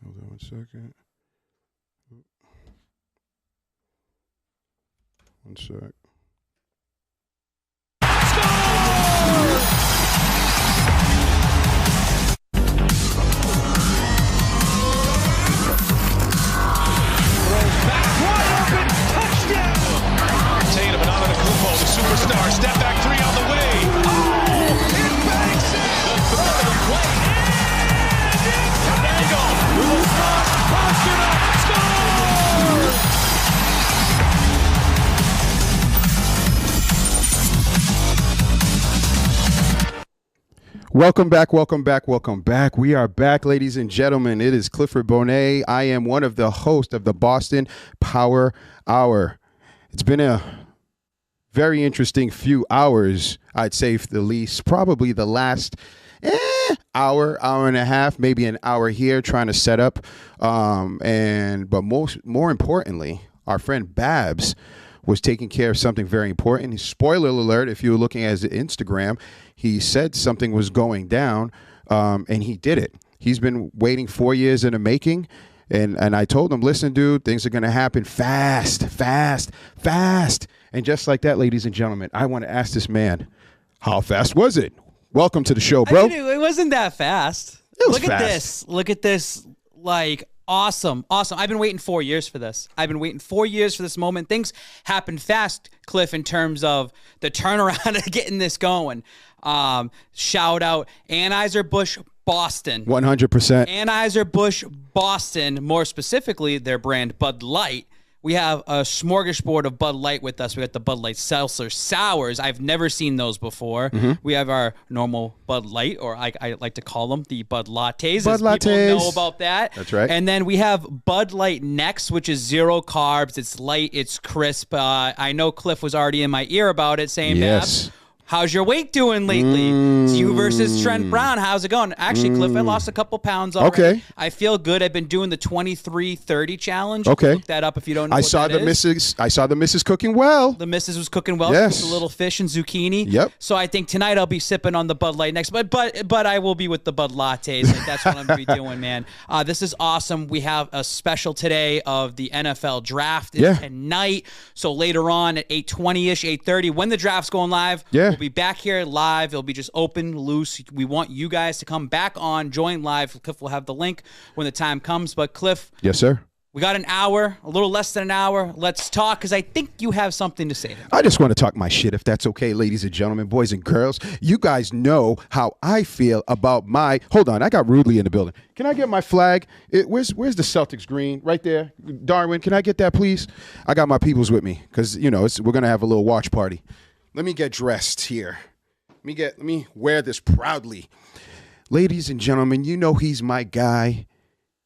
Hold on 1 second. 1 sec. The superstar, step back three on the way. Oh, it banks it. The third of the play. And Dangle with a cross. Score! Welcome back. We are back, ladies and gentlemen. It is Clifford Bonet. I am one of the hosts of the Boston Power Hour. It's been a very interesting few hours, I'd say, for the least. Probably the last hour and a half, maybe an hour here trying to set up. But more importantly, our friend Babs was taking care of something very important. Spoiler alert, if you were looking at his Instagram, he said something was going down, and he did it. He's been waiting 4 years in the making. And I told him, listen, dude, things are going to happen fast. And just like that, ladies and gentlemen, I want to ask this man, how fast was it? Welcome to the show, bro. It wasn't that fast. Look at this. Like, awesome. I've been waiting 4 years for this. I've been waiting 4 years for this moment. Things happen fast, Cliff, in terms of the turnaround of getting this going. Shout out Anheuser-Busch Boston. 100%. Anheuser-Busch Boston, more specifically, their brand Bud Light. We have a smorgasbord of Bud Light with us. We got the Bud Light Seltzer Sours. I've never seen those before. Mm-hmm. We have our normal Bud Light, or I like to call them the Bud Lattes. Bud Lattes. People know about that. That's right. And then we have Bud Light Next, which is 0 carbs. It's light. It's crisp. I know Cliff was already in my ear about it, saying, yes. Babs, how's your weight doing lately? It's you versus Trent Brown. How's it going? Actually, Cliff, I lost a couple pounds already. Okay. I feel good. I've been doing the 23-30 challenge. Okay. Look that up if you don't know I saw the missus cooking well. The missus was cooking well. Yes. She cooked a little fish and zucchini. Yep. So I think tonight I'll be sipping on the Bud Light Next. But I will be with the Bud Lattes. Like, that's what I'm going to be doing, man. This is awesome. We have a special today of the NFL draft tonight. So later on at 8:20-ish, 8:30, when the draft's going live, we'll be back here live. It'll be just open, loose. We want you guys to come back on, join live. Cliff will have the link when the time comes. But Cliff. Yes, sir. We got an hour, a little less than an hour. Let's talk, because I think you have something to say. I just want to talk my shit, if that's okay, ladies and gentlemen, boys and girls. You guys know how I feel about my... Hold on, I got Rudely in the building. Can I get my flag? Where's the Celtics green? Right there. Darwin, can I get that, please? I got my peoples with me, because, we're going to have a little watch party. Let me get dressed here. Let me wear this proudly. Ladies and gentlemen, you know he's my guy.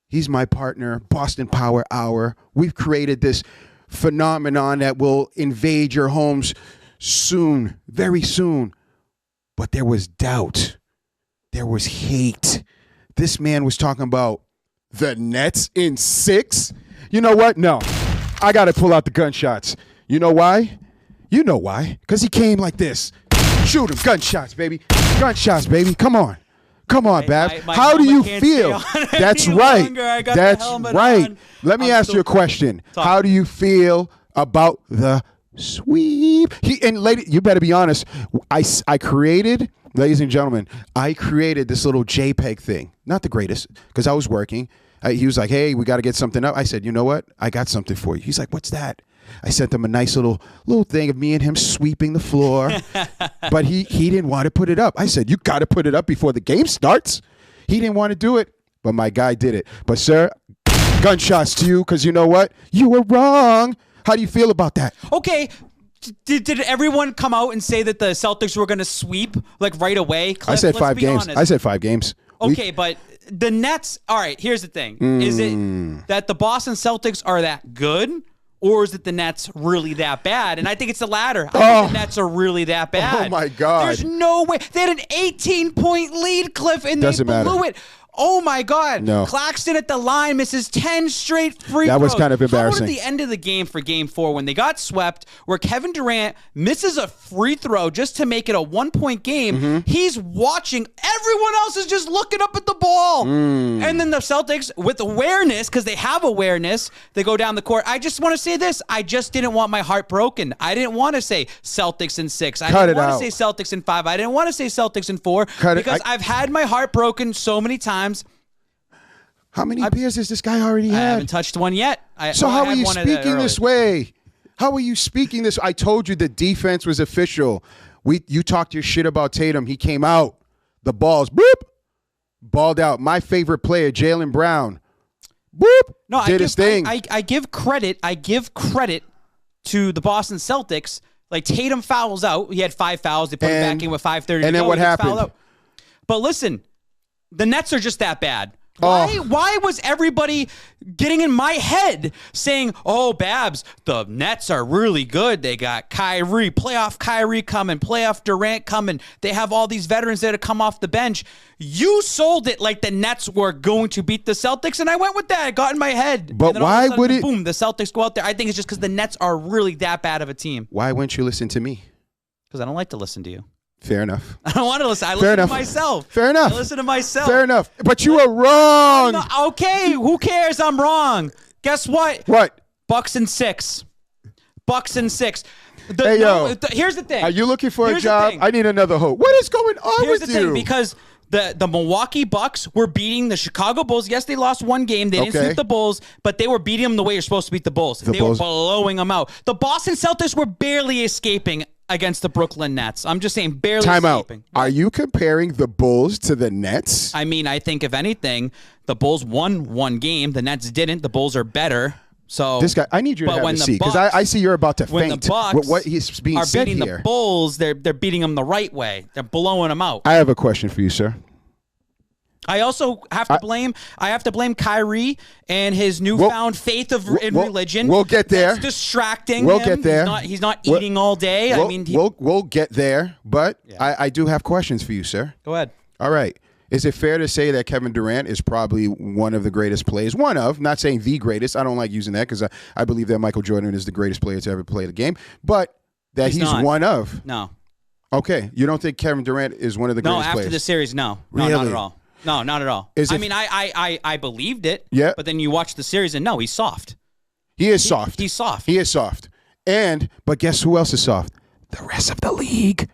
He's my partner, Boston Power Hour. We've created this phenomenon that will invade your homes soon, very soon. But there was doubt. There was hate. This man was talking about the Nets in 6. You know what? No. I got to pull out the gunshots. You know why? You know why. Because he came like this. Shoot him. Gunshots, baby. Gunshots, baby. Come on. Come on, Babs. How do you feel? That's right. That's right. Let me ask you a question. How do you feel about the sweep? Lady, you better be honest. I created, ladies and gentlemen, I created this little JPEG thing. Not the greatest, because I was working. He was like, hey, we got to get something up. I said, you know what? I got something for you. He's like, what's that? I sent him a nice little thing of me and him sweeping the floor. But he didn't want to put it up. I said, you got to put it up before the game starts. He didn't want to do it, but my guy did it. But, sir, gunshots to you, because you know what? You were wrong. How do you feel about that? Okay. Did everyone come out and say that the Celtics were going to sweep like right away? Cliff, I said 5 games. Honest. I said 5 games. Okay, but the Nets, all right, here's the thing. Is it that the Boston Celtics are that good? Or is it the Nets really that bad? And I think it's the latter. I think the Nets are really that bad. Oh, my God. There's no way. They had an 18-point lead, Cliff, and they blew it. Oh my God. No. Claxton at the line misses 10 straight free throws. That was kind of embarrassing. How about at the end of the game for game 4 when they got swept, where Kevin Durant misses a free throw just to make it a 1-point game? He's watching. Everyone else is just looking up at the ball. And then the Celtics, with awareness, because they have awareness, they go down the court. I just want to say this. I just didn't want my heart broken. I didn't want to say Celtics in 6. I didn't want to say Celtics in 5. I didn't want to say Celtics in 4 because I've had my heart broken so many times. How many beers has this guy already had? I haven't touched one yet. So how are you speaking this way? How are you speaking this? I told you the defense was official. You talked your shit about Tatum. He came out. The balls, boop, balled out. My favorite player, Jaylen Brown, boop, did his thing. I give credit. I give credit to the Boston Celtics. Like Tatum fouls out. He had 5 fouls. They put him back in with 5:30 to go. And then what happened? But listen, the Nets are just that bad. Why was everybody getting in my head saying, oh, Babs, the Nets are really good. They got Kyrie, playoff Kyrie coming, playoff Durant coming. They have all these veterans that have come off the bench. You sold it like the Nets were going to beat the Celtics, and I went with that. It got in my head. But why would it? Boom, the Celtics go out there. I think it's just because the Nets are really that bad of a team. Why wouldn't you listen to me? Because I don't like to listen to you. Fair enough. I don't want to listen. I listen to myself. Fair enough. I listen to myself. Fair enough. But you were wrong. Okay, who cares? I'm wrong. Guess what? What? Bucks and 6. Bucks and 6. Here's the thing. Are you looking for a job? I need another hope. What is going on with you? Here's the thing, because the Milwaukee Bucks were beating the Chicago Bulls. Yes, they lost one game. They didn't sweep the Bulls, but they were beating them the way you're supposed to beat the Bulls. They were blowing them out. The Boston Celtics were barely escaping against the Brooklyn Nets. I'm just saying, barely escaping. Are you comparing the Bulls to the Nets? I mean, I think if anything, the Bulls won one game. The Nets didn't. The Bulls are better. So this guy, I need you to have a seat because I see you're about to faint. When the Bucks what he's being said beating here. The Bulls, they're beating them the right way. They're blowing them out. I have a question for you, sir. I also have to blame Kyrie and his newfound faith in religion. We'll get there. That's distracting We'll him. get there. He's not eating all day. We'll get there, but I do have questions for you, sir. Go ahead. All right. Is it fair to say that Kevin Durant is probably one of the greatest players? One of, not saying the greatest. I don't like using that because I believe that Michael Jordan is the greatest player to ever play the game, but that he's one of. No. Okay. You don't think Kevin Durant is one of the greatest players? No, after the series, no. Really? No, not at all. No, not at all. I believed it. Yeah. But then you watch the series and no, he's soft. He is soft. He's soft. He is soft. But guess who else is soft? The rest of the league.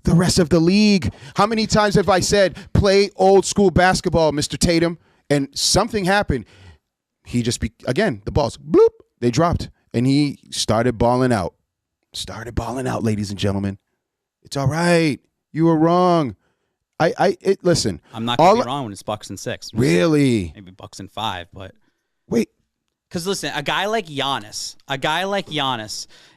The rest of the league. How many times have I said, play old school basketball, Mr. Tatum? And something happened. He just, again, the balls, bloop, they dropped. And he started balling out. Ladies and gentlemen. It's all right. You were wrong. Listen. I'm not going to be wrong when it's Bucks and 6. Really? Maybe Bucks and 5, but. Wait. Because listen, a guy like Giannis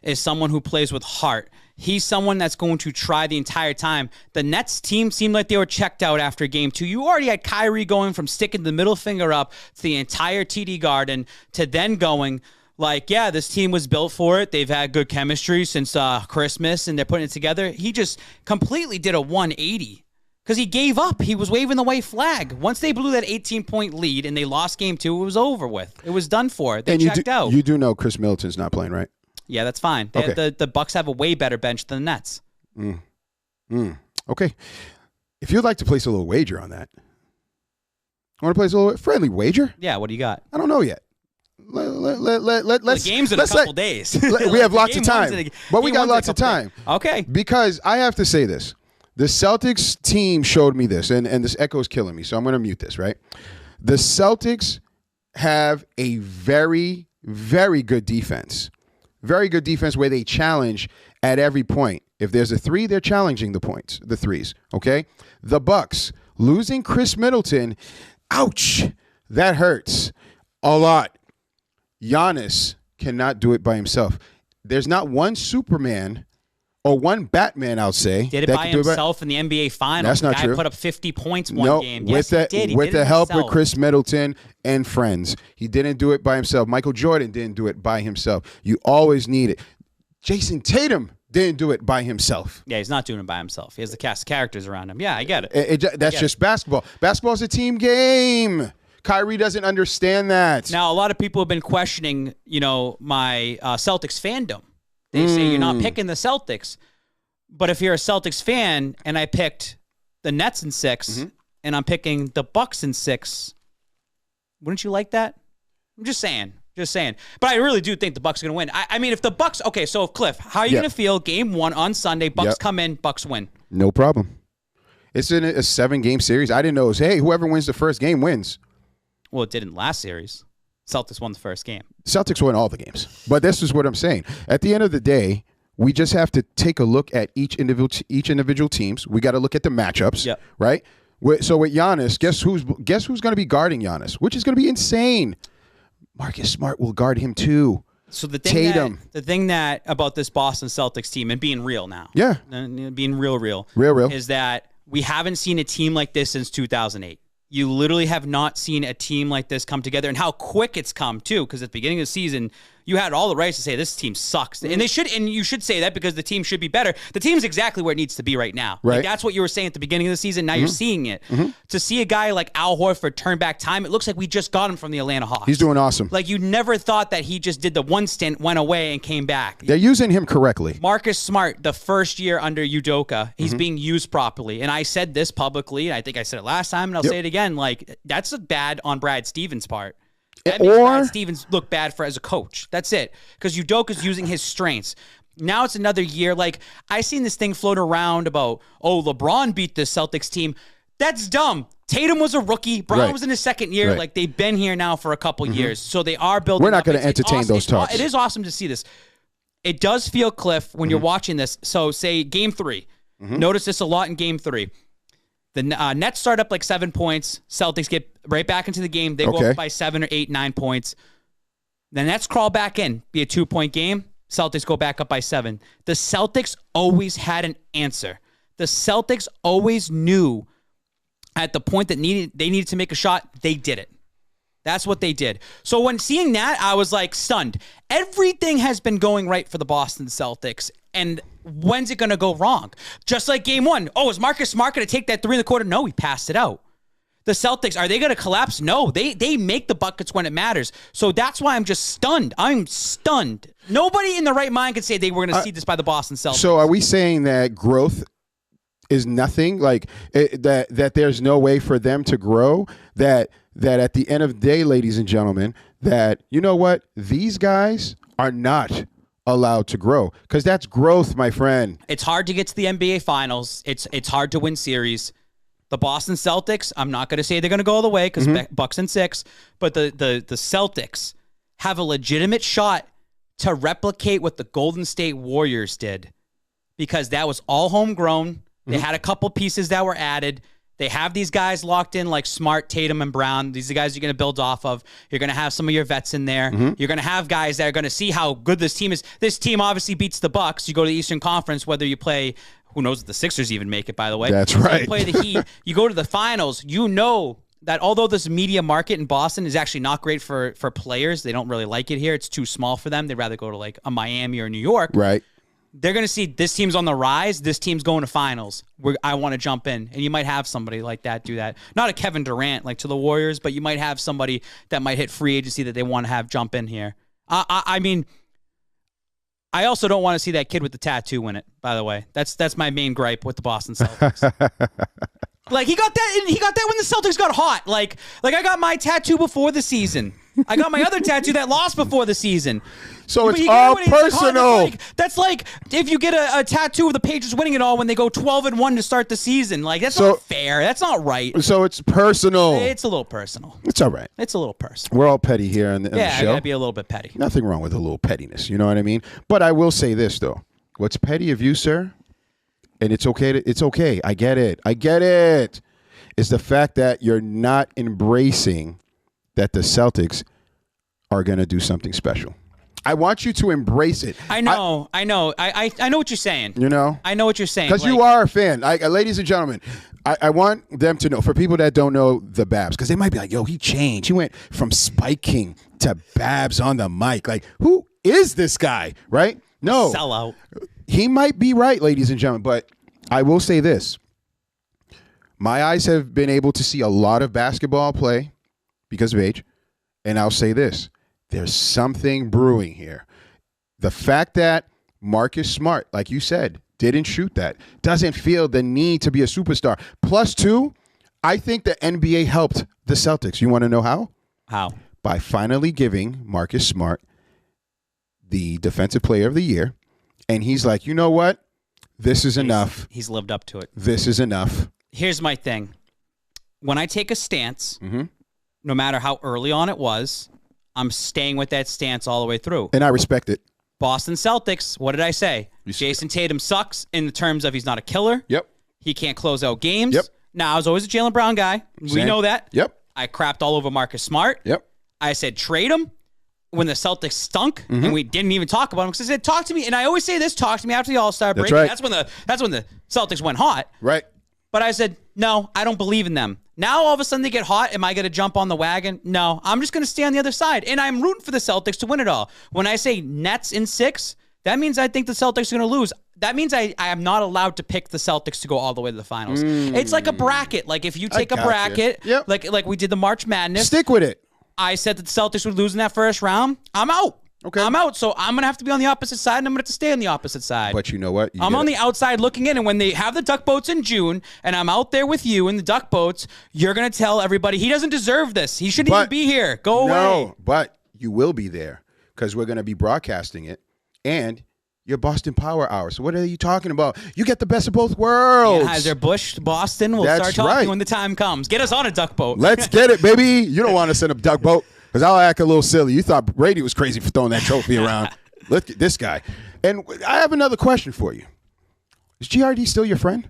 is someone who plays with heart. He's someone that's going to try the entire time. The Nets team seemed like they were checked out after game 2. You already had Kyrie going from sticking the middle finger up to the entire TD Garden to then going like, yeah, this team was built for it. They've had good chemistry since Christmas, and they're putting it together. He just completely did a 180. Because he gave up. He was waving the white flag. Once they blew that 18-point lead and they lost game 2, it was over with. It was done for. They checked out. You do know Chris Middleton's not playing, right? Yeah, that's fine. The Bucks have a way better bench than the Nets. Okay. If you'd like to place a little wager on that. I want to place a little friendly wager? Yeah, what do you got? I don't know yet. The game's in a couple days. We have lots of time. But we got lots of time. Okay. Because I have to say this. The Celtics team showed me this, and this echo is killing me, so I'm going to mute this, right? The Celtics have a very, very good defense. Very good defense where they challenge at every point. If there's a 3, they're challenging the threes, okay? The Bucks, losing Chris Middleton, ouch, that hurts a lot. Giannis cannot do it by himself. There's not one Superman or one Batman, I'll say. Did it by himself in the NBA Finals. That's not true. The guy put up 50 points one game. Yes, he did. With the help with Chris Middleton and friends. He didn't do it by himself. Michael Jordan didn't do it by himself. You always need it. Jason Tatum didn't do it by himself. Yeah, he's not doing it by himself. He has the cast of characters around him. Yeah, I get it. That's just basketball. Basketball's a team game. Kyrie doesn't understand that. Now, a lot of people have been questioning, my Celtics fandom. They say you're not picking the Celtics. But if you're a Celtics fan and I picked the Nets in 6 and I'm picking the Bucks in 6, wouldn't you like that? I'm just saying. But I really do think the Bucks are going to win. I mean, if the Bucks, okay, so Cliff, how are you going to feel game 1 on Sunday? Bucks come in, Bucks win. No problem. It's in a 7-game series. I didn't know it was, hey, whoever wins the first game wins. Well, it didn't last series. Celtics won the first game. Celtics won all the games. But this is what I'm saying. At the end of the day, we just have to take a look at each individual teams. We got to look at the matchups, right? So with Giannis, guess who's going to be guarding Giannis, which is going to be insane. Marcus Smart will guard him too. So the thing Tatum. The thing that about this Boston Celtics team and being real now, being real, is that we haven't seen a team like this since 2008. You literally have not seen a team like this come together, and how quick it's come too. Because at the beginning of the season, you had all the rights to say this team sucks, and you should say that because the team should be better. The team's exactly where it needs to be right now. Right. Like, that's what you were saying at the beginning of the season. Now you're seeing it. To see a guy like Al Horford turn back time, it looks like we just got him from the Atlanta Hawks. He's doing awesome. Like, you never thought that he just did the one stint, went away, and came back. They're using him correctly. Marcus Smart, the first year under Udoka, he's being used properly. And I said this publicly, and I think I said it last time, and I'll say it again. Like, that's bad on Brad Stevens' part. That makes Brad Stevens look bad as a coach. That's it. Because Udoka's using his strengths. Now it's another year. Like, I seen this thing float around about, LeBron beat the Celtics team. That's dumb. Tatum was a rookie. Brown was in his second year. Right. Like, they've been here now for a couple years. So they are building. We're not going to entertain those talks. It is awesome to see this. It does feel, Cliff, when you're watching this. So, say Game 3. Notice this a lot in Game 3. The Nets start up like 7 points. Celtics get right back into the game. They go up by 7 or 8, 9 points. The Nets crawl back in. Be a 2-point game. Celtics go back up by 7. The Celtics always had an answer. The Celtics always knew at the point that they needed to make a shot, they did it. That's what they did. So when seeing that, I was like stunned. Everything has been going right for the Boston Celtics. And when's it going to go wrong? Just like Game 1. Oh, is Marcus Smart going to take that 3 in the quarter? No, he passed it out. The Celtics, are they going to collapse? No, they make the buckets when it matters. So that's why I'm just stunned. I'm stunned. Nobody in the right mind could say they were going to see this by the Boston Celtics. So are we saying that growth is nothing? Like that there's no way for them to grow? That at the end of the day, ladies and gentlemen, that, you know what? These guys are not allowed to grow, because that's growth, my friend. It's hard to get to the NBA Finals. It's hard to win series. The Boston Celtics, I'm not going to say they're going to go all the way because Bucks in 6, but the Celtics have a legitimate shot to replicate what the Golden State Warriors did, because that was all homegrown. They had a couple pieces that were added. They have these guys locked in like Smart, Tatum, and Brown. These are the guys you're going to build off of. You're going to have some of your vets in there. You're going to have guys that are going to see how good this team is. This team obviously beats the Bucks. You go to the Eastern Conference, whether you play, who knows if the Sixers even make it, by the way. That's right. You play the Heat. You go to the finals. You know that although this media market in Boston is actually not great for players, they don't really like it here. It's too small for them. They'd rather go to like a Miami or New York. Right. They're going to see this team's on the rise. This team's going to finals. I want to jump in. And you might have somebody like that do that. Not a Kevin Durant like to the Warriors, but you might have somebody that might hit free agency that they want to have jump in here. I mean, I also don't want to see that kid with the tattoo win it, by the way. That's my main gripe with the Boston Celtics. Like, he got that when the Celtics got hot. Like I got my tattoo before the season. I got my other tattoo that lost before the season. So it's all personal. That's like if you get a tattoo of the Patriots winning it all when they go 12-1 to start the season. Like, that's not fair. That's not right. So it's personal. It's a little personal. It's all right. It's a little personal. We're all petty here on the show. Yeah, I gotta be a little bit petty. Nothing wrong with a little pettiness. You know what I mean? But I will say this, though. What's petty of you, sir? And it's okay. It's okay. I get it. It's the fact that you're not embracing that the Celtics are going to do something special. I want you to embrace it. I know. I know what you're saying. You know? I know what you're saying. Because you are a fan. Ladies and gentlemen, I want them to know, for people that don't know the Babs, because they might be like, yo, he changed. He went from Spike King to Babs on the mic. Like, who is this guy? Right? No. Sellout. He might be right, ladies and gentlemen, but I will say this. My eyes have been able to see a lot of basketball play because of age, and I'll say this. There's something brewing here. The fact that Marcus Smart, like you said, didn't shoot that, doesn't feel the need to be a superstar. Plus two, I think the NBA helped the Celtics. You want to know how? How? By finally giving Marcus Smart the Defensive Player of the Year. And he's like, you know what? This is enough. He's lived up to it. This is enough. Here's my thing. When I take a stance, no matter how early on it was, I'm staying with that stance all the way through. And I respect it. Boston Celtics, what did I say? Jason Tatum sucks in the terms of he's not a killer. Yep. He can't close out games. Yep. Now, I was always a Jaylen Brown guy. We know that. Yep. I crapped all over Marcus Smart. Yep. I said trade him when the Celtics stunk, and we didn't even talk about him because I said talk to me. And I always say this: talk to me after the All-Star break. That's right. That's when the Celtics went hot. Right. But I said no, I don't believe in them. Now all of a sudden they get hot. Am I going to jump on the wagon? No, I'm just going to stay on the other side, and I'm rooting for the Celtics to win it all. When I say Nets in 6, that means I think the Celtics are going to lose. That means I am not allowed to pick the Celtics to go all the way to the finals. It's like a bracket. Like if you take a bracket, like we did the March Madness. Stick with it. I said that the Celtics would lose in that first round. I'm out. Okay. I'm out. So I'm going to have to be on the opposite side, and I'm going to have to stay on the opposite side. But you know what? I'm on the outside looking in, and when they have the duck boats in June, and I'm out there with you in the duck boats, you're going to tell everybody he doesn't deserve this. He shouldn't even be here. Go away. No, but you will be there because we're going to be broadcasting it, and your Boston Power Hour. So what are you talking about? You get the best of both worlds. Anheuser-Busch, Boston. We'll start talking when the time comes. Get us on a duck boat. Let's get it, baby. You don't want to send a duck boat because I'll act a little silly. You thought Brady was crazy for throwing that trophy around. Look at this guy. And I have another question for you. Is GRD still your friend?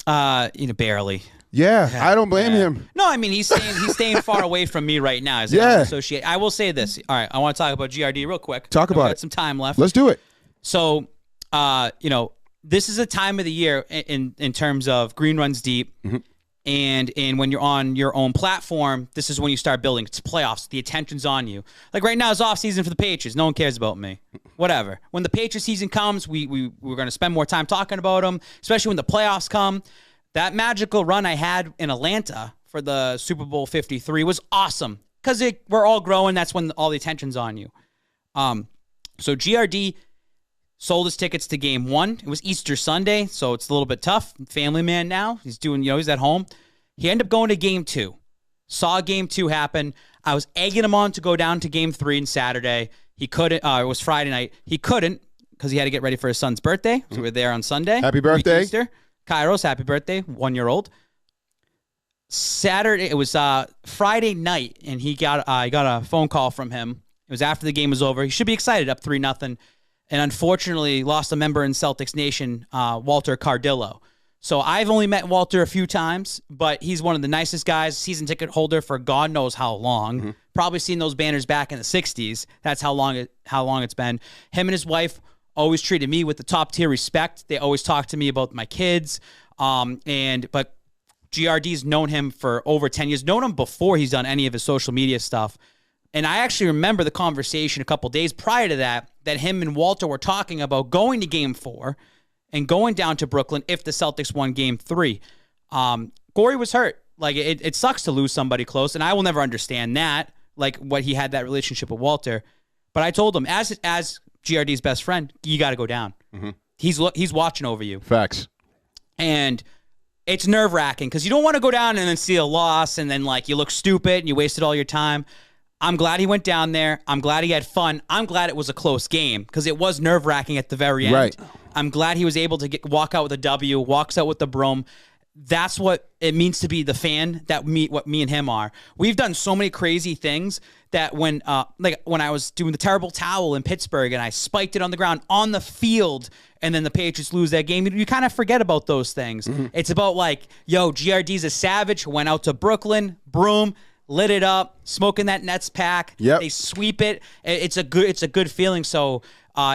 Barely. Yeah, I don't blame him. No, I mean he's staying far away from me right now. I will say this. All right, I want to talk about GRD real quick. Talk about it. Got some time left. Let's do it. So, this is a time of the year in terms of green runs deep, and when you're on your own platform, this is when you start building. It's playoffs. The attention's on you. Like right now, it's off season for the Patriots. No one cares about me. Whatever. When the Patriots season comes, we're going to spend more time talking about them, especially when the playoffs come. That magical run I had in Atlanta for the Super Bowl 53 was awesome because we're all growing. That's when all the attention's on you. So GRD sold his tickets to game 1. It was Easter Sunday, so it's a little bit tough. Family man now. He's doing, he's at home. He ended up going to game 2. Saw game 2 happen. I was egging him on to go down to game 3 on Saturday. He couldn't. It was Friday night. He couldn't because he had to get ready for his son's birthday. So we were there on Sunday. Happy birthday. Easter. Kairos, happy birthday. 1-year-old. Saturday, it was Friday night, and I got a phone call from him. It was after the game was over. He should be excited, up 3-0. And unfortunately lost a member in Celtics Nation, Walter Cardillo. So I've only met Walter a few times, but he's one of the nicest guys, season ticket holder for God knows how long. Probably seen those banners back in the 60s. That's how long it's been. Him and his wife always treated me with the top tier respect. They always talk to me about my kids. But GRD's known him for over 10 years, known him before he's done any of his social media stuff. And I actually remember the conversation a couple days prior to that him and Walter were talking about going to game 4 and going down to Brooklyn if the Celtics won game 3. Corey was hurt. Like, it sucks to lose somebody close, and I will never understand that, like what he had that relationship with Walter. But I told him, as GRD's best friend, you got to go down. He's watching over you. Facts. And it's nerve-wracking because you don't want to go down and then see a loss and then, like, you look stupid and you wasted all your time. I'm glad he went down there. I'm glad he had fun. I'm glad it was a close game because it was nerve-wracking at the very end. Right. I'm glad he was able to walk out with a W, walks out with the broom. That's what it means to be the fan what me and him are. We've done so many crazy things that when I was doing the terrible towel in Pittsburgh and I spiked it on the ground on the field and then the Patriots lose that game, you kind of forget about those things. It's about like, yo, GRD's a savage, went out to Brooklyn, broom, lit it up, smoking that Nets pack. Yep. They sweep it. It's a good feeling. So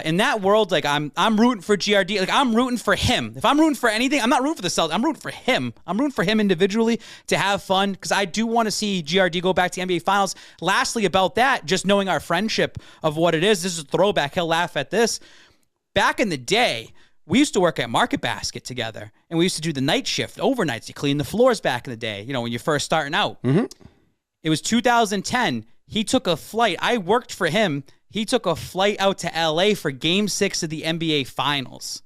in that world, like I'm rooting for GRD. Like I'm rooting for him. If I'm rooting for anything, I'm not rooting for the Celtics. I'm rooting for him. I'm rooting for him individually to have fun because I do want to see GRD go back to the NBA Finals. Lastly, about that, just knowing our friendship of what it is. This is a throwback. He'll laugh at this. back in the day, we used to work at Market Basket together, and we used to do the night shift, overnights. You clean the floors back in the day, when you're first starting out. Mm-hmm. It was 2010. He took a flight. I worked for him. He took a flight out to L.A. for Game 6 of the NBA Finals.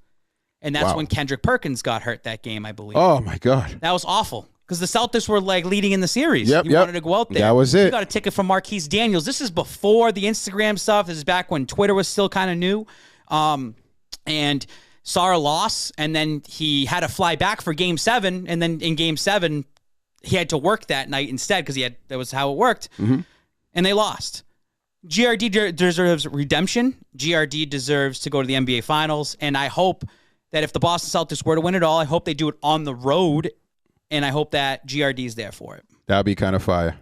And that's when Kendrick Perkins got hurt that game, I believe. Oh, my God. That was awful because the Celtics were like leading in the series. Yep, He wanted to go out there. That was it. He got a ticket from Marquise Daniels. This is before the Instagram stuff. This is back when Twitter was still kind of new. And saw a loss, and then he had to fly back for Game 7, and then in Game 7, he had to work that night instead because that was how it worked, and they lost. GRD deserves redemption. GRD deserves to go to the NBA Finals, and I hope that if the Boston Celtics were to win it all, I hope they do it on the road, and I hope that GRD is there for it. That would be kind of fire.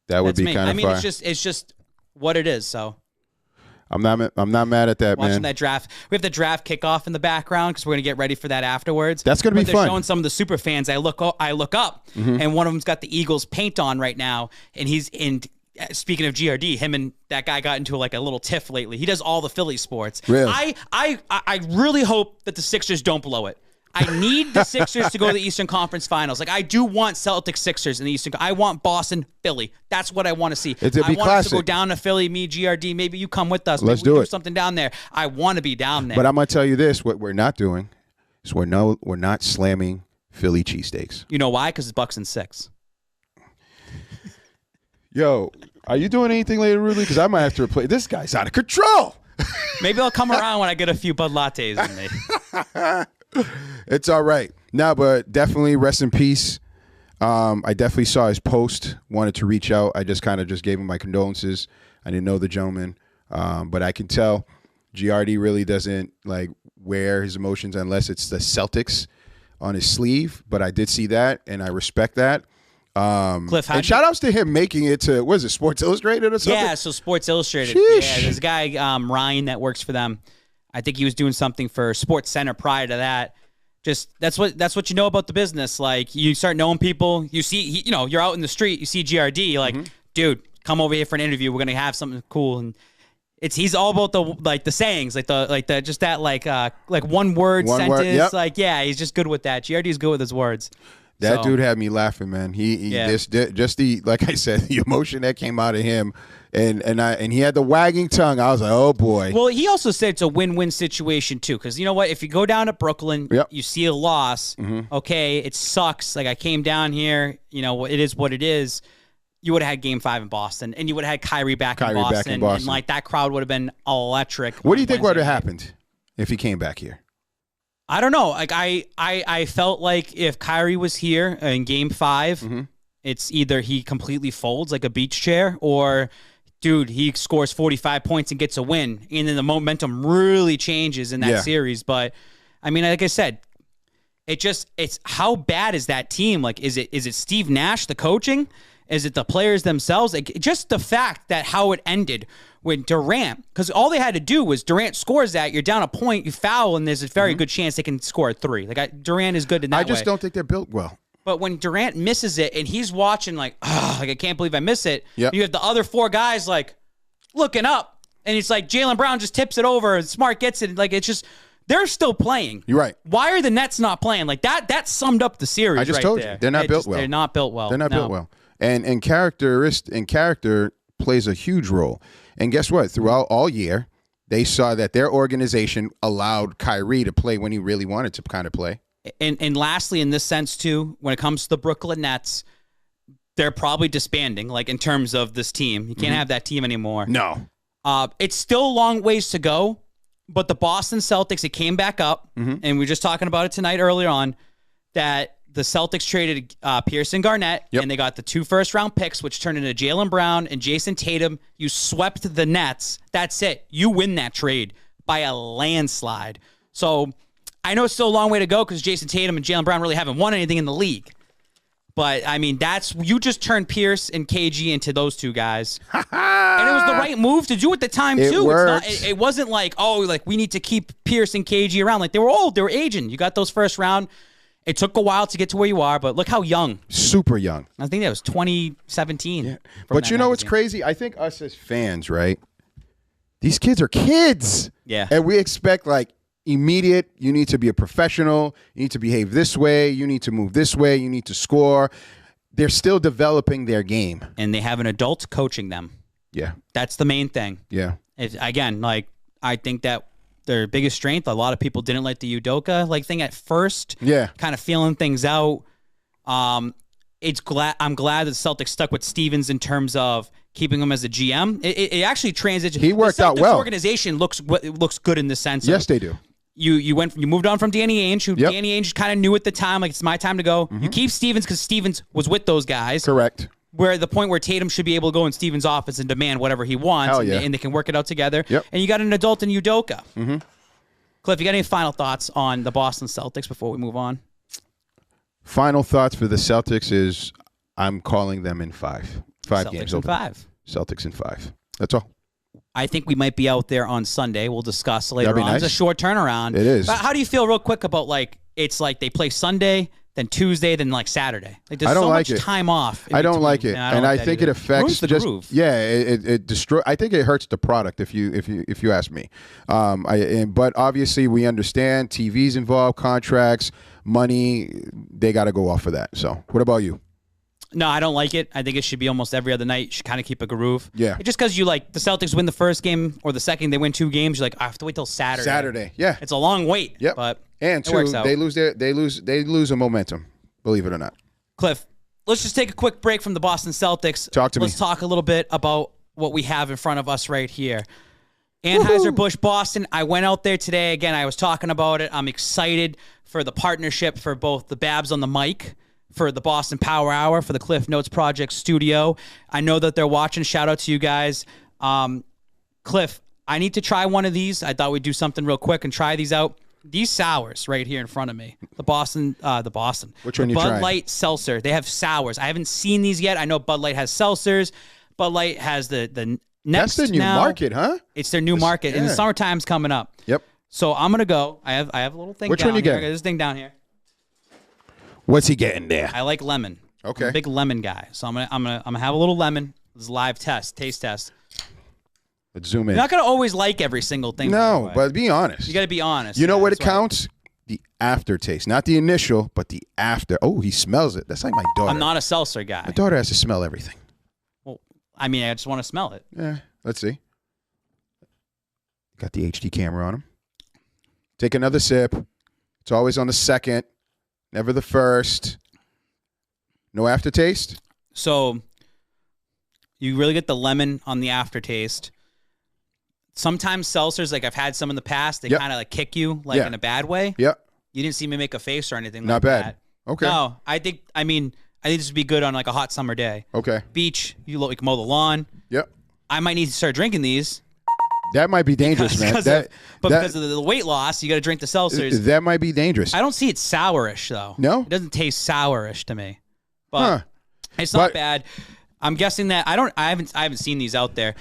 That would be kind of fire. I mean, it's just what it is, so. I'm not mad at that, Watching man. that draft. We have the draft kickoff in the background because we're going to get ready for that afterwards. That's going to be they're fun. Showing some of the super fans. I look up, and one of them's got the Eagles paint on right now, and he's in. Speaking of GRD, him and that guy got into like a little tiff lately. He does all the Philly sports. Really? I really hope that the Sixers don't blow it. I need the Sixers to go to the Eastern Conference Finals. Like, I do want Celtics Sixers in the Eastern. I want Boston, Philly. That's what I want to see. I want us to go down to Philly, me, GRD. Maybe you come with us. Let's Maybe we do it. something down there. I want to be down there. But I'm going to tell you this. What we're not doing is we're not slamming Philly cheesesteaks. You know why? Because it's Bucks and 6. Yo, are you doing anything later, Rudy? Because I might have to replace. This guy's out of control. Maybe I'll come around when I get a few Bud Lattes in me. It's all right. No, but definitely rest in peace. I definitely saw his post, wanted to reach out. I just kind of gave him my condolences. I didn't know the gentleman, but I can tell GRD really doesn't like wear his emotions unless it's the Celtics on his sleeve. But I did see that, and I respect that. Cliff, and shout outs to him making it to, what is it, Sports Illustrated or something? Yeah, so Sports Illustrated. Sheesh. Yeah, there's a guy, Ryan, that works for them. I think he was doing something for Sports Center prior to that. Just that's what you know about the business. Like, you start knowing people. You see, you're out in the street. You see GRD. You're like, dude, come over here for an interview. We're gonna have something cool. And he's all about the sayings, like one word sentence. Yep. Like, yeah, he's just good with that. GRD's good with his words. That dude had me laughing, man. Just the, like I said, the emotion that came out of him, and he had the wagging tongue. I was like, oh boy. Well, he also said it's a win-win situation too, because you know what? If you go down to Brooklyn, you see a loss. Okay, it sucks. Like, I came down here. It is what it is. You would have had Game 5 in Boston, and you would have had Kyrie back in Boston, and like that crowd would have been electric. What do you think would have happened if he came back here? I don't know. Like, I felt like if Kyrie was here in Game 5, it's either he completely folds like a beach chair, or, dude, he scores 45 points and gets a win, and then the momentum really changes in that series. But I mean, like I said, it's how bad is that team? Like, is it Steve Nash, the coaching? Is it the players themselves? Like, just the fact that how it ended when Durant, because all they had to do was Durant scores that, you're down a point, you foul, and there's a very good chance they can score a 3. Like, Durant is good in that way. I just don't think they're built well. But when Durant misses it and he's watching like I can't believe I miss it. Yep. You have the other 4 guys like looking up, and it's like Jaylen Brown just tips it over and Smart gets it. Like, it's just, they're still playing. You're right. Why are the Nets not playing? Like, that summed up the series. I just right told there. you they're not built well. They're not built well. They're not built well. And character plays a huge role. And guess what? Throughout all year, they saw that their organization allowed Kyrie to play when he really wanted to kind of play. And lastly, in this sense too, when it comes to the Brooklyn Nets, they're probably disbanding. Like, in terms of this team, you can't have that team anymore. No. It's still a long ways to go, but the Boston Celtics, it came back up, and we were just talking about it tonight earlier on, that the Celtics traded Pierce and Garnett, and they got the 2 first-round picks, which turned into Jaylen Brown and Jason Tatum. You swept the Nets. That's it. You win that trade by a landslide. So I know it's still a long way to go because Jason Tatum and Jaylen Brown really haven't won anything in the league. But, I mean, you just turned Pierce and KG into those 2 guys. And it was the right move to do at the time, too. Worked. It wasn't like, we need to keep Pierce and KG around. Like, they were old. They were aging. You got those first round. It took a while to get to where you are, but look how young. Super young. I think that was 2017. Yeah. But you know what's crazy? I think us as fans, right? these kids are kids. Yeah. And we expect like immediate, you need to be a professional, you need to behave this way, you need to move this way, you need to score. They're still developing their game. And they have an adult coaching them. Yeah. That's the main thing. Yeah. Again, like, I think that their biggest strength, a lot of people didn't like the Udoka thing at first. Yeah. Kind of feeling things out. I'm glad that the Celtics stuck with Stevens in terms of keeping him as a GM. It actually transitioned. He worked out well. The organization looks good in the sense. Yes, they do. You moved on from Danny Ainge, who Yep. Danny Ainge kind of knew at the time, like, it's my time to go. You keep Stevens because Stevens was with those guys. Correct. Where the point where Tatum should be able to go in Stevens' office and demand whatever he wants, Hell yeah. and they can work it out together. Yep. And you got an adult in Udoka. Cliff, you got any final thoughts on the Boston Celtics before we move on? Final thoughts for the Celtics is I'm calling them in 5. 5 Celtics games. in over. 5. Celtics in 5. That's all. I think we might be out there on Sunday. We'll discuss later That'd be on. nice. It's a short turnaround. It is. But how do you feel real quick about, like, it's like they play Sunday, then Tuesday, then like Saturday? Like, there's I don't so like much it. time off. in I don't between. like it, Yeah, I don't and like I that think either. it affects Ruins the just groove. yeah. It destroy. I think it hurts the product if you ask me. But obviously we understand TV's involved, contracts, money. They got to go off of that. So what about you? No, I don't like it. I think it should be almost every other night. You should kind of keep a groove. Yeah. Just because you, like, the Celtics win the first game or the second, they win 2 games, you're like, I have to wait till Saturday. Saturday. Yeah. It's a long wait. Yep. But And it works out. they lose a momentum. Believe it or not. Cliff, let's just take a quick break from the Boston Celtics. Talk to me. Let's talk a little bit about what we have in front of us right here. Anheuser-Busch Boston. I went out there today. Again, I was talking about it. I'm excited for the partnership for both the Babs on the mic, for the Boston Power Hour, for the CliffNotes Project Studio. I know that they're watching. Shout out to you guys. Cliff, I need to try one of these. I thought we'd do something real quick and try these out. These sours right here in front of me, the Boston. Which one you Bud trying? Light Seltzer. They have sours. I haven't seen these yet. I know Bud Light has seltzers. Bud Light has the next. That's the new now. market, huh? It's their new market, and the yeah. summertime's coming up. Yep. So I'm gonna go. I have a little thing. Which down one you here. get? I got this thing down here. What's he getting there? I like lemon. Okay. I'm a big lemon guy. So I'm gonna have a little lemon. This is a live taste test. Let's zoom in. You're not gonna always like every single thing. by the No, way. but be honest. you got to be honest. You know Yeah, what it that's why- counts? The aftertaste, not the initial, but the after. Oh, he smells it. That's like my daughter. I'm not a seltzer guy. My daughter has to smell everything. Well, I mean, I just want to smell it. Yeah, let's see. Got the HD camera on him. Take another sip. It's always on the second, never the first. No aftertaste? So you really get the lemon on the aftertaste. Sometimes seltzers, like I've had some in the past, they Yep. kind of like kick you like Yeah. in a bad way. Yep. You didn't see me make a face or anything Not like bad. that. Okay. No, I think this would be good on like a hot summer day. Okay. Beach, you can mow the lawn. Yep. I might need to start drinking these. That might be dangerous, man. Because of the weight loss, you got to drink the seltzers. That might be dangerous. I don't see it sourish though. No? It doesn't taste sourish to me. But Huh. it's not But- bad. I'm guessing that I haven't seen these out there.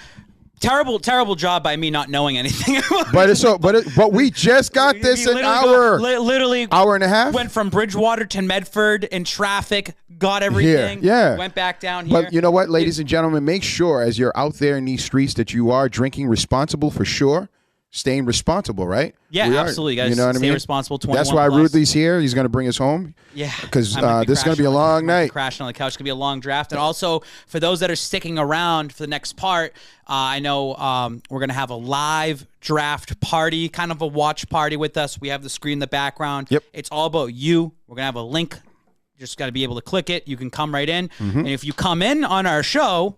Terrible job by me not knowing anything. But we just got this We an literally hour, literally hour and a half. went from Bridgewater to Medford in traffic, got everything. yeah. Went back down here. But you know what, ladies and gentlemen, make sure as you're out there in these streets that you are drinking responsible for sure. Staying responsible, right? Yeah, We are. absolutely. You gotta You know what I stay mean? responsible, 21 That's why plus. Ruthie's here. He's going to bring us home. Yeah, Because I might this is going to be a crashing long night. Crashing on the couch. It's going to be a long draft. And also, for those that are sticking around for the next part, I know we're going to have a live draft party, kind of a watch party with us. We have the screen in the background. Yep. It's all about you. We're going to have a link. You just got to be able to click it. You can come right in. Mm-hmm. And if you come in on our show,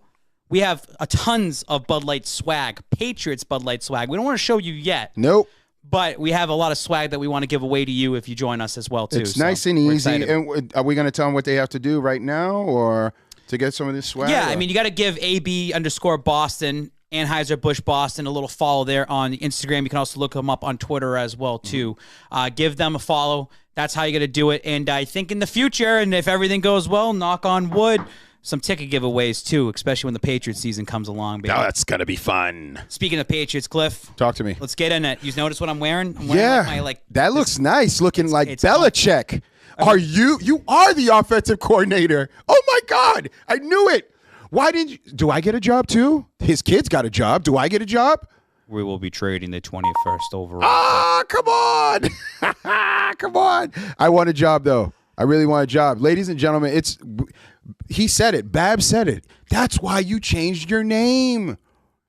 we have tons of Bud Light swag, Patriots Bud Light swag. We don't want to show you yet. Nope. But we have a lot of swag that we want to give away to you if you join us as well, too. It's So nice and we're easy. excited. And are we going to tell them what they have to do right now or to get some of this swag? Yeah, or? I mean, you got to give AB_Boston, Anheuser-Busch Boston, a little follow there on Instagram. You can also look them up on Twitter as well, too. Give them a follow. That's how you got to do it. And I think in the future, and if everything goes well, knock on wood, some ticket giveaways, too, especially when the Patriots season comes along, baby. Oh, that's going to be fun. Speaking of Patriots, Cliff, Talk to me. let's get in it. You notice what I'm wearing? I'm wearing Yeah, my, that looks nice. Looking like it's Belichick. Are you are the offensive coordinator. Oh, my God. I knew it. Why didn't you? Do I get a job, too? His kids got a job. Do I get a job? We will be trading the 21st overall. Ah, come on. Come on. I want a job, though. I really want a job. Ladies and gentlemen, he said it. Bab said it. That's why you changed your name.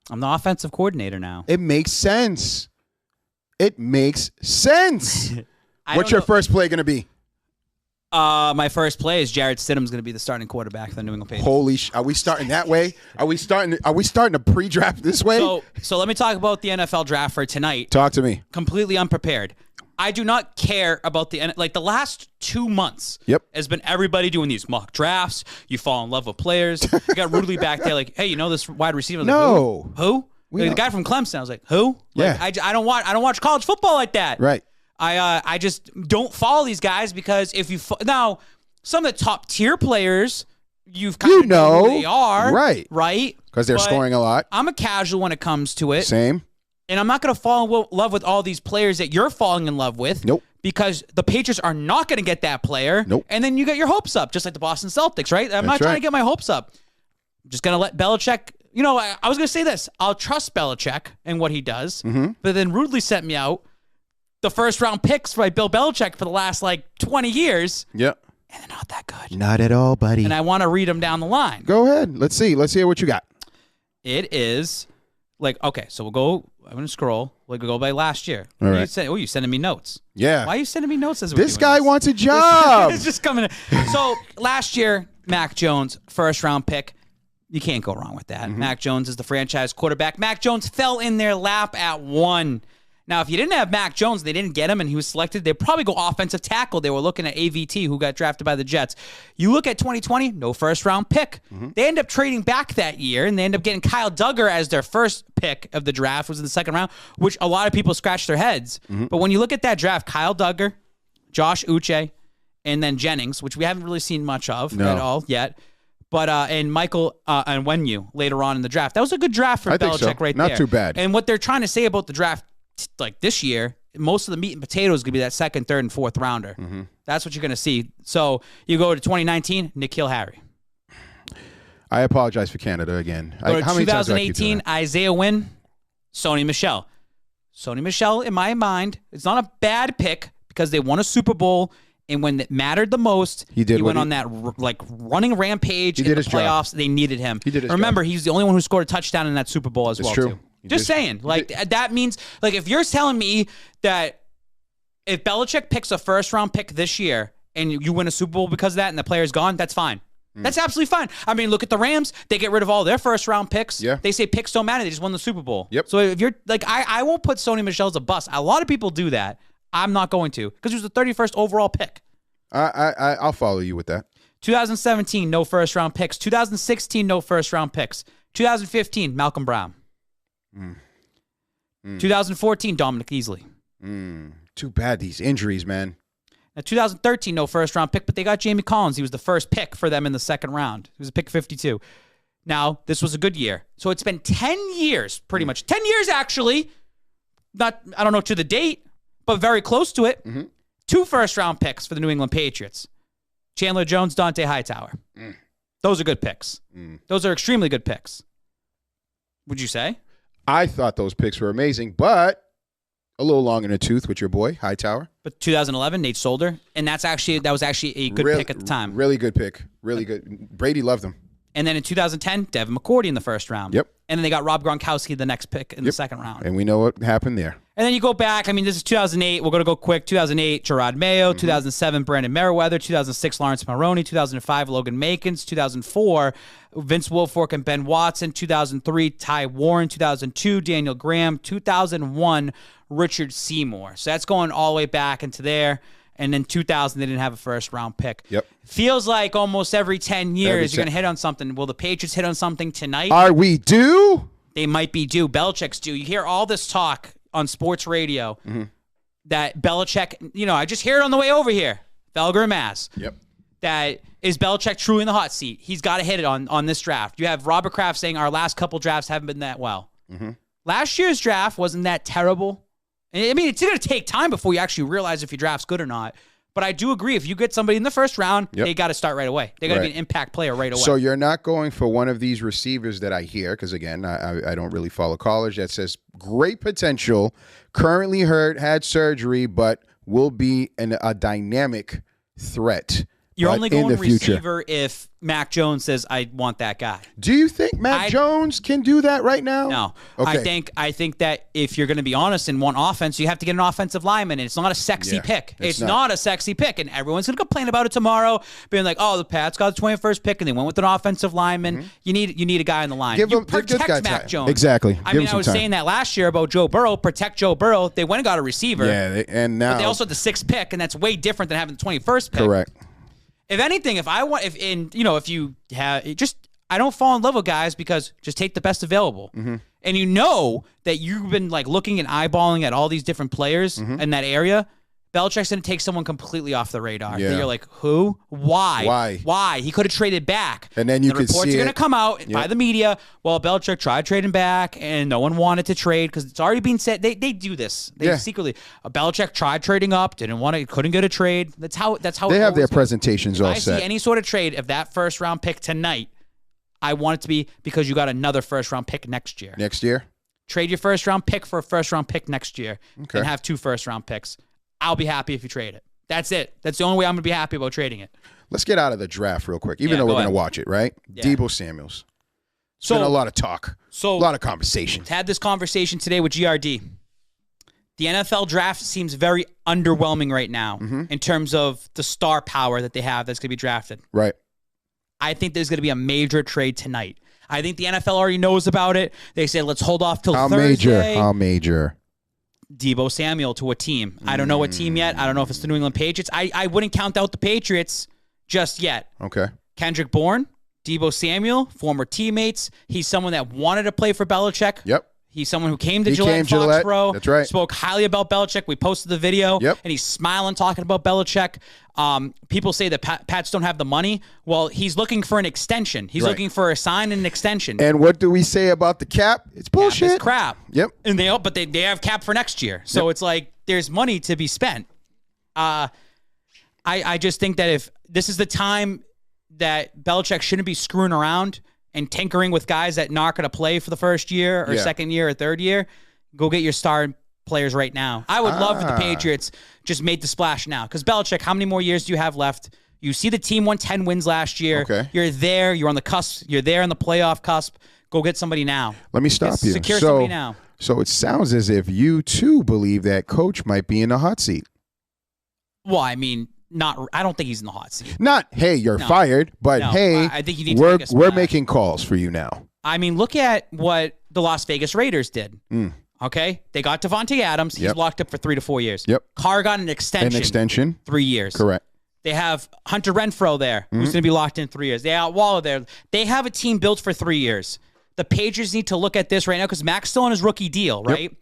I'm the offensive coordinator now. It makes sense. It makes sense. What's your first play going to be? My first play is Jarrett Stidham's going to be the starting quarterback for the New England Patriots. Holy are we starting that way? Are we starting to pre-draft this way? So let me talk about the NFL draft for tonight. Talk to me. Completely unprepared. I do not care about the last 2 months. Yep. Has been everybody doing these mock drafts. You fall in love with players. You got Rudy back there like, hey, you know this wide receiver? No. Like, who? Like, the guy from Clemson. I was like, who? Yeah. Like, I don't watch college football like that. Right. I just don't follow these guys because if you now some of the top tier players you've kind of know who they are, right? Because they're scoring a lot. I'm a casual when it comes to it. Same. And I'm not going to fall in love with all these players that you're falling in love with. Nope. Because the Patriots are not going to get that player. Nope. And then you get your hopes up, just like the Boston Celtics, right? I'm not trying to get my hopes up. I'm just going to let Belichick. You know, I was going to say this. I'll trust Belichick and what he does. Mm-hmm. But then rudely sent me out the first-round picks by Bill Belichick for the last, 20 years. Yep. And they're not that good. Not at all, buddy. And I want to read them down the line. Go ahead. Let's see. Let's hear what you got. It is, okay, so we'll go. I'm going to scroll. We'll go by last year. All right. You sending me notes. Yeah. Why are you sending me notes? This guy wants a job. It's just coming in. So last year, Mac Jones, first-round pick. You can't go wrong with that. Mm-hmm. Mac Jones is the franchise quarterback. Mac Jones fell in their lap at 1. Now, if you didn't have Mac Jones, they didn't get him, and he was selected, they'd probably go offensive tackle. They were looking at AVT, who got drafted by the Jets. You look at 2020, no first-round pick. Mm-hmm. They end up trading back that year, and they end up getting Kyle Duggar as their first pick of the draft, was in the second round, which a lot of people scratched their heads. Mm-hmm. But when you look at that draft, Kyle Duggar, Josh Uche, and then Jennings, which we haven't really seen much of at all yet. But and Michael and Wenyu later on in the draft. That was a good draft for Belichick right there. Not too bad. And what they're trying to say about the draft this year, most of the meat and potatoes is going to be that second, third, and fourth rounder. Mm-hmm. That's what you're going to see. So you go to 2019, N'Keal Harry. I apologize for Canada again. Go to how many times do I keep 2018, doing that? Isaiah Wynn, Sony Michel. Sony Michel, in my mind, it's not a bad pick because they won a Super Bowl. And when it mattered the most, he went on that running rampage in the playoffs. They needed him. He did his Remember, job. he's the only one who scored a touchdown in that Super Bowl as well, true. too. Just saying. That means, if you're telling me that if Belichick picks a first-round pick this year and you win a Super Bowl because of that and the player's gone, that's fine. That's absolutely fine. I mean, look at the Rams. They get rid of all their first-round picks. Yeah. They say picks don't matter. They just won the Super Bowl. Yep. So if you're, I won't put Sony Michel as a bust. A lot of people do that. I'm not going to because he was the 31st overall pick. I'll follow you with that. 2017, no first-round picks. 2016, no first-round picks. 2015, Malcolm Brown. 2014, Dominic Easley. Too bad these injuries, man. Now, 2013, no first-round pick, but they got Jamie Collins. He was the first pick for them in the second round. He was a pick 52. Now, this was a good year. So it's been 10 years, pretty much. 10 years, actually. Not, I don't know to the date, but very close to it. 2 first-round picks for the New England Patriots. Chandler Jones, Dante Hightower. Those are good picks. Those are extremely good picks. Would you say? I thought those picks were amazing, but a little long in the tooth with your boy, Hightower. But 2011, Nate Solder. And that was actually a good pick at the time. Really good pick. Really good. Brady loved him. And then in 2010, Devin McCourty in the first round. Yep. And then they got Rob Gronkowski the next pick in the second round. And we know what happened there. And then you go back. I mean, this is 2008. We're going to go quick. 2008, Gerard Mayo. 2007, Brandon Merriweather. 2006, Lawrence Maroney. 2005, Logan Makins. 2004, Vince Wilfork and Ben Watson. 2003, Ty Warren. 2002, Daniel Graham. 2001, Richard Seymour. So that's going all the way back into there. And then 2000, they didn't have a first-round pick. Yep. Feels like almost every 10 years you're going to hit on something. Will the Patriots hit on something tonight? Are we due? They might be due. Belichick's due. You hear all this talk on sports radio that Belichick, I just hear it on the way over here. Felger and Mass. Yep. That is Belichick truly in the hot seat. He's got to hit it on this draft. You have Robert Kraft saying our last couple drafts haven't been that well. Last year's draft wasn't that terrible. I mean, it's going to take time before you actually realize if your draft's good or not. But I do agree. If you get somebody in the first round, they got to start right away. They got to be an impact player right away. So you're not going for one of these receivers that I hear, because, again, I don't really follow college, that says great potential, currently hurt, had surgery, but will be a dynamic threat. You're only in going the future. receiver if Mac Jones says, I want that guy. Do you think Mac Jones can do that right now? No. Okay. I think that if you're going to be honest and want offense, you have to get an offensive lineman, and it's not a sexy pick. It's not a sexy pick, and everyone's going to complain about it tomorrow, being like, oh, the Pats got the 21st pick, and they went with an offensive lineman. You need a guy on the line. Protect Mac Jones. Exactly. I mean, I was saying that last year about Joe Burrow. Protect Joe Burrow. They went and got a receiver. Yeah, and now but they also had the 6th pick, and that's way different than having the 21st pick. Correct. If anything, if you have I don't fall in love with guys because just take the best available. And you know that you've been like looking and eyeballing at all these different players in that area. Belichick's going to take someone completely off the radar. Yeah. That you're like, who? Why? Why? He could have traded back. And then the reports are going to come out by the media. Well, Belichick tried trading back, and no one wanted to trade because it's already been said. They do this. They secretly. Belichick tried trading up, couldn't get a trade. That's how they have their presentations all set. If I see any sort of trade of that first round pick tonight, I want it to be because you got another first round pick next year. Next year? Trade your first round pick for a first round pick next year and have 2 first round picks. I'll be happy if you trade it. That's it. That's the only way I'm going to be happy about trading it. Let's get out of the draft real quick, even though we're going to watch it, right? Yeah. Deebo Samuels. It's been a lot of talk, a lot of conversation. Had this conversation today with GRD. The NFL draft seems very underwhelming right now in terms of the star power that they have that's going to be drafted. Right. I think there's going to be a major trade tonight. I think the NFL already knows about it. They say, let's hold off till Thursday. How major? Deebo Samuel to a team. I don't know what team yet. I don't know if it's the New England Patriots. I wouldn't count out the Patriots just yet. Okay. Kendrick Bourne, Deebo Samuel, former teammates. He's someone that wanted to play for Belichick. Yep. He's someone who came to Gillette Foxborough. That's right. Spoke highly about Belichick. We posted the video. Yep. And he's smiling talking about Belichick. People say that Pats don't have the money. Well, he's looking for an extension. He's looking for a sign and an extension. And what do we say about the cap? It's bullshit. It's crap. Yep. And they have cap for next year. So it's like there's money to be spent. I just think that if this is the time that Belichick shouldn't be screwing around and tinkering with guys that not going to play for the first year or second year or third year, go get your star players right now. I would love if the Patriots just made the splash now. Because Belichick, how many more years do you have left? You see the team won 10 wins last year. Okay. You're there. You're on the cusp. You're there on the playoff cusp. Go get somebody now. Let me stop you. Secure somebody now. So it sounds as if you, too, believe that coach might be in the hot seat. Well, I mean, I don't think he's in the hot seat. Not, hey, you're fired, but hey, I think you need to we're making calls for you now. I mean, look at what the Las Vegas Raiders did. Okay? They got Devontae Adams. He's locked up for 3 to 4 years. Yep. Carr got an extension. 3 years. Correct. They have Hunter Renfrow there, who's going to be locked in 3 years. They have Waller there. They have a team built for 3 years. The Patriots need to look at this right now because Mac's still on his rookie deal, right? Yep.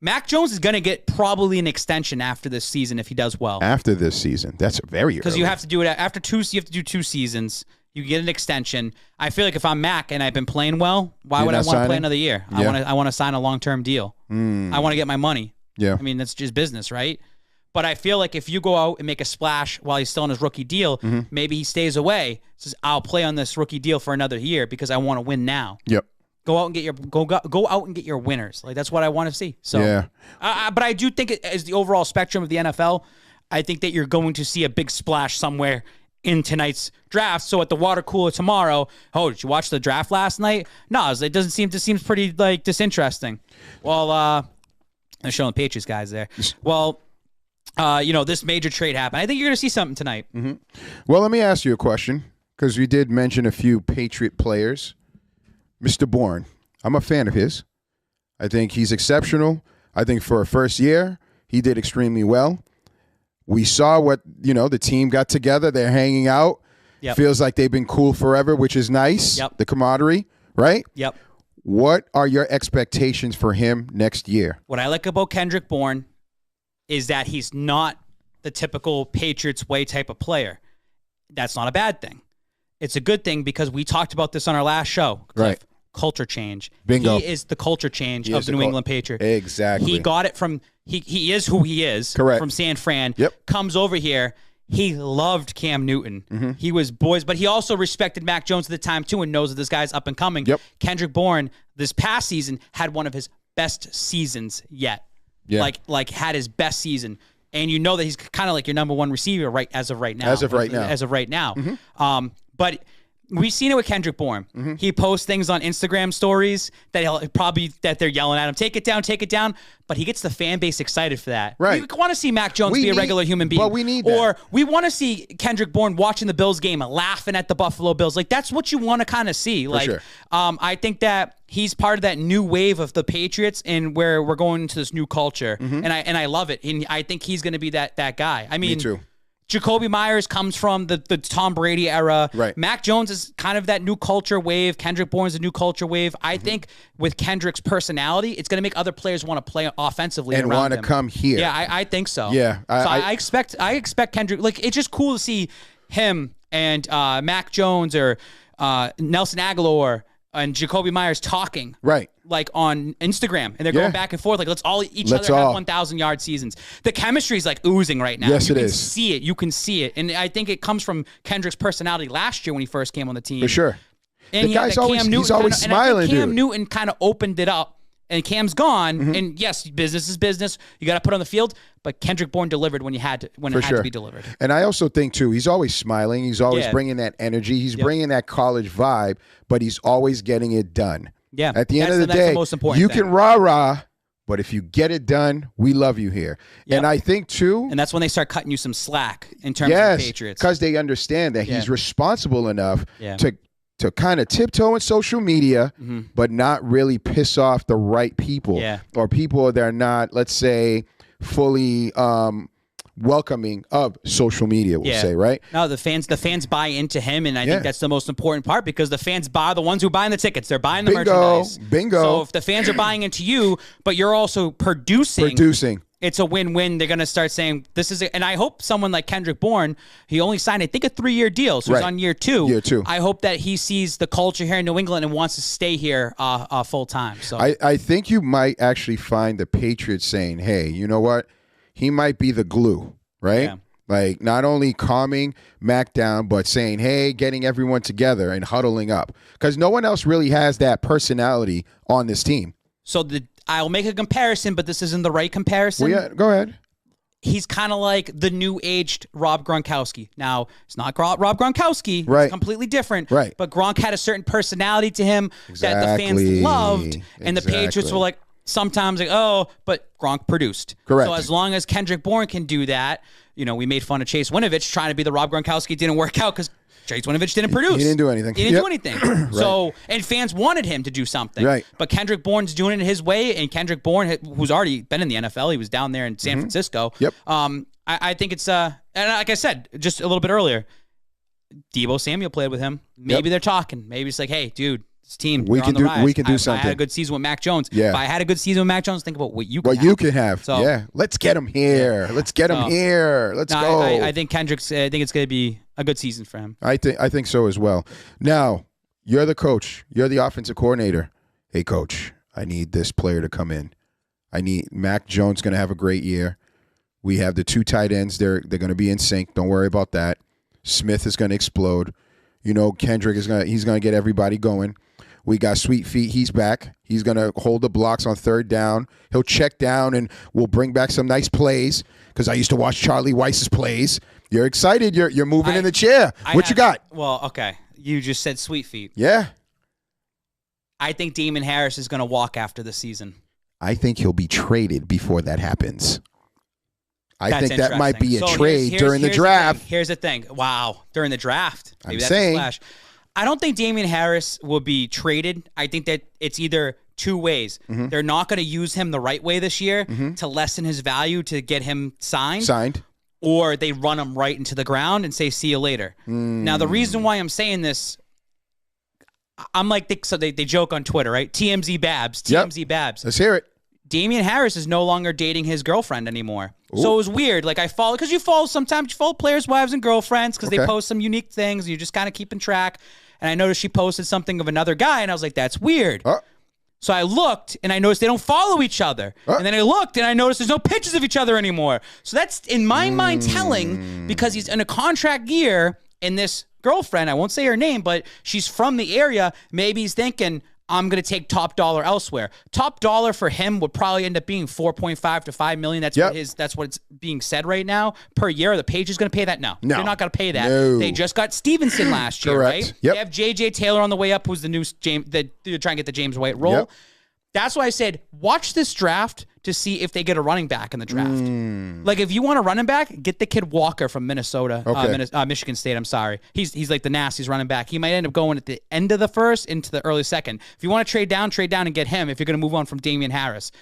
Mac Jones is going to get probably an extension after this season if he does well. After this season. That's very early. Because you have to do it after 2. You have to do 2 seasons. You get an extension. I feel like if I'm Mac and I've been playing well, why would I want to play another year? Yeah. I want to sign a long-term deal. I want to get my money. Yeah. I mean, that's just business, right? But I feel like if you go out and make a splash while he's still on his rookie deal, maybe he stays away. Says, I'll play on this rookie deal for another year because I want to win now. Yep. Go out and get your winners. Like that's what I want to see. So, yeah. But I do think as the overall spectrum of the NFL, I think that you're going to see a big splash somewhere in tonight's draft. So at the water cooler tomorrow, did you watch the draft last night? No, it doesn't seem. Just seems pretty like disinteresting. Well, they're showing Patriots guys there. Well, this major trade happened. I think you're going to see something tonight. Well, let me ask you a question because we did mention a few Patriot players. Mr. Bourne, I'm a fan of his. I think he's exceptional. I think for a first year, he did extremely well. We saw what, the team got together. They're hanging out. Yep. Feels like they've been cool forever, which is nice. Yep. The camaraderie, right? Yep. What are your expectations for him next year? What I like about Kendrick Bourne is that he's not the typical Patriots way type of player. That's not a bad thing. It's a good thing because we talked about this on our last show. Cliff. Right. Culture change. Bingo. He is the culture change of the New England Patriots. Exactly. He got it from he is who he is. Correct. From San Fran. Yep. Comes over here. He loved Cam Newton. He was boys, but he also respected Mac Jones at the time too and knows that this guy's up and coming. Yep. Kendrick Bourne this past season had one of his best seasons yet. Yeah. Like had his best season. And you know that he's kind of like your number one receiver as of right now. As of right now. But we've seen it with Kendrick Bourne. He posts things on Instagram stories that they're yelling at him, take it down. But he gets the fan base excited for that. Right. We want to see Mac Jones be a regular human being. Well, we need that. Or we want to see Kendrick Bourne watching the Bills game and laughing at the Buffalo Bills. Like, that's what you want to kind of see. Sure. I think that he's part of that new wave of the Patriots and where we're going into this new culture. And I love it. And I think he's going to be that guy. I mean, Me too. Jacoby Myers comes from the Tom Brady era. Right. Mac Jones is kind of that new culture wave. Kendrick Bourne's a new culture wave. I think with Kendrick's personality, it's going to make other players want to play offensively and want to come here. Yeah, I think so. Yeah, I expect Kendrick. Like, it's just cool to see him and Mac Jones or Nelson Aguilar and Jacoby Myers talking. Right. Like on Instagram, and they're going back and forth. Like, let's all each other have 1,000-yard seasons. The chemistry is like oozing right now. Yes, you it can is. See it. You can see it, and I think it comes from Kendrick's personality last year when he first came on the team. For sure. And The guy's always smiling, and I think Cam dude. Newton kind of opened it up. And Cam's gone, and yes, business is business. You got to put on the field, but Kendrick Bourne delivered when it had to be delivered. And I also think too, he's always smiling. He's always bringing that energy. He's bringing that college vibe, but he's always getting it done. Yeah, At the end of the that's day, the most important you thing. can rah-rah, but if you get it done, we love you here. Yep. And I think too, and that's when they start cutting you some slack in terms of the Patriots. because they understand that he's responsible enough to kind of tiptoe in social media, but not really piss off the right people or people that are not, let's say, fully welcoming of social media, we'll say, right? No, the fans buy into him, and I think that's the most important part because the fans buy the ones who buy the tickets. They're buying the merchandise. Bingo. So if the fans are buying into you, but you're also producing. It's a win-win. They're going to start saying, this is it. And I hope someone like Kendrick Bourne, he only signed, I think, a 3-year deal. So he's on year 2. Year 2. I hope that he sees the culture here in New England and wants to stay here full time. So I think you might actually find the Patriots saying, hey, you know what? He might be the glue, right? Yeah. Like, not only calming Mac down, but saying, hey, getting everyone together and huddling up. Because no one else really has that personality on this team. So I'll make a comparison, but this isn't the right comparison. Well, yeah, go ahead. He's kind of like the new-aged Rob Gronkowski. Now, it's not Rob Gronkowski. Right. It's completely different. Right. But Gronk had a certain personality to him that the fans loved, and the Patriots were like, sometimes like, oh, but Gronk produced. Correct. So as long as Kendrick Bourne can do that, we made fun of Chase Winovich trying to be the Rob Gronkowski. It didn't work out because Chase Winovich didn't produce. He didn't do anything. He didn't do anything. Right. So, and fans wanted him to do something. Right. But Kendrick Bourne's doing it his way, and Kendrick Bourne, who's already been in the NFL, he was down there in San Francisco. Yep. I think it's and like I said just a little bit earlier, Deebo Samuel played with him. Maybe they're talking. Maybe it's like, hey, dude, this team, we can do something. I had a good season with Mac Jones. Yeah. If I had a good season with Mac Jones, think about what you can have. So, yeah. Let's get him here. Let's get him here. Let's go. I think Kendrick's. I think it's going to be a good season for him. I think so as well. Now, you're the coach. You're the offensive coordinator. Hey, coach, I need this player to come in. I need Mac Jones going to have a great year. We have the 2 tight ends. They're going to be in sync. Don't worry about that. Smith is going to explode. Kendrick he's going to get everybody going. We got Sweet Feet. He's back. He's going to hold the blocks on 3rd down. He'll check down, and we'll bring back some nice plays because I used to watch Charlie Weiss's plays. You're excited. You're moving in the chair. You got? Well, okay. You just said Sweet Feet. Yeah. I think Damon Harris is going to walk after the season. I think he'll be traded before that happens. That's think that might be a trade during the draft. Here's the thing. Wow. During the draft. Maybe that's saying. A splash. I don't think Damian Harris will be traded. I think that it's either 2 ways. They're not going to use him the right way this year to lessen his value to get him signed. Or they run him right into the ground and say, see you later. Now, the reason why I'm saying this, I'm like, so they joke on Twitter, right? TMZ Babs. Let's hear it. Damian Harris is no longer dating his girlfriend anymore. Ooh. So it was weird. Like, because you follow players' wives and girlfriends because they post some unique things. You're just kind of keeping track. And I noticed she posted something of another guy, and I was like, that's weird. So I looked, and I noticed they don't follow each other. And then I looked, and I noticed there's no pictures of each other anymore. So that's, in my mind, telling, because he's in a contract year, and this girlfriend, I won't say her name, but she's from the area, maybe he's thinking, I'm going to take top dollar elsewhere. Top dollar for him would probably end up being 4.5 to 5 million. That's what's being said right now per year. The Patriots going to pay that? No. They're not going to pay that. No. They just got Stevenson last year, right? Yep. They have JJ Taylor on the way up, who's the new James. They're trying to get the James White role. Yep. That's why I said watch this draft to see if they get a running back in the draft. Like if you want a running back, get the kid Walker from Minnesota, Michigan State. I'm sorry, he's like the nastiest running back. He might end up going at the end of the first into the early second. If you want to trade down and get him. If you're going to move on from Damian Harris.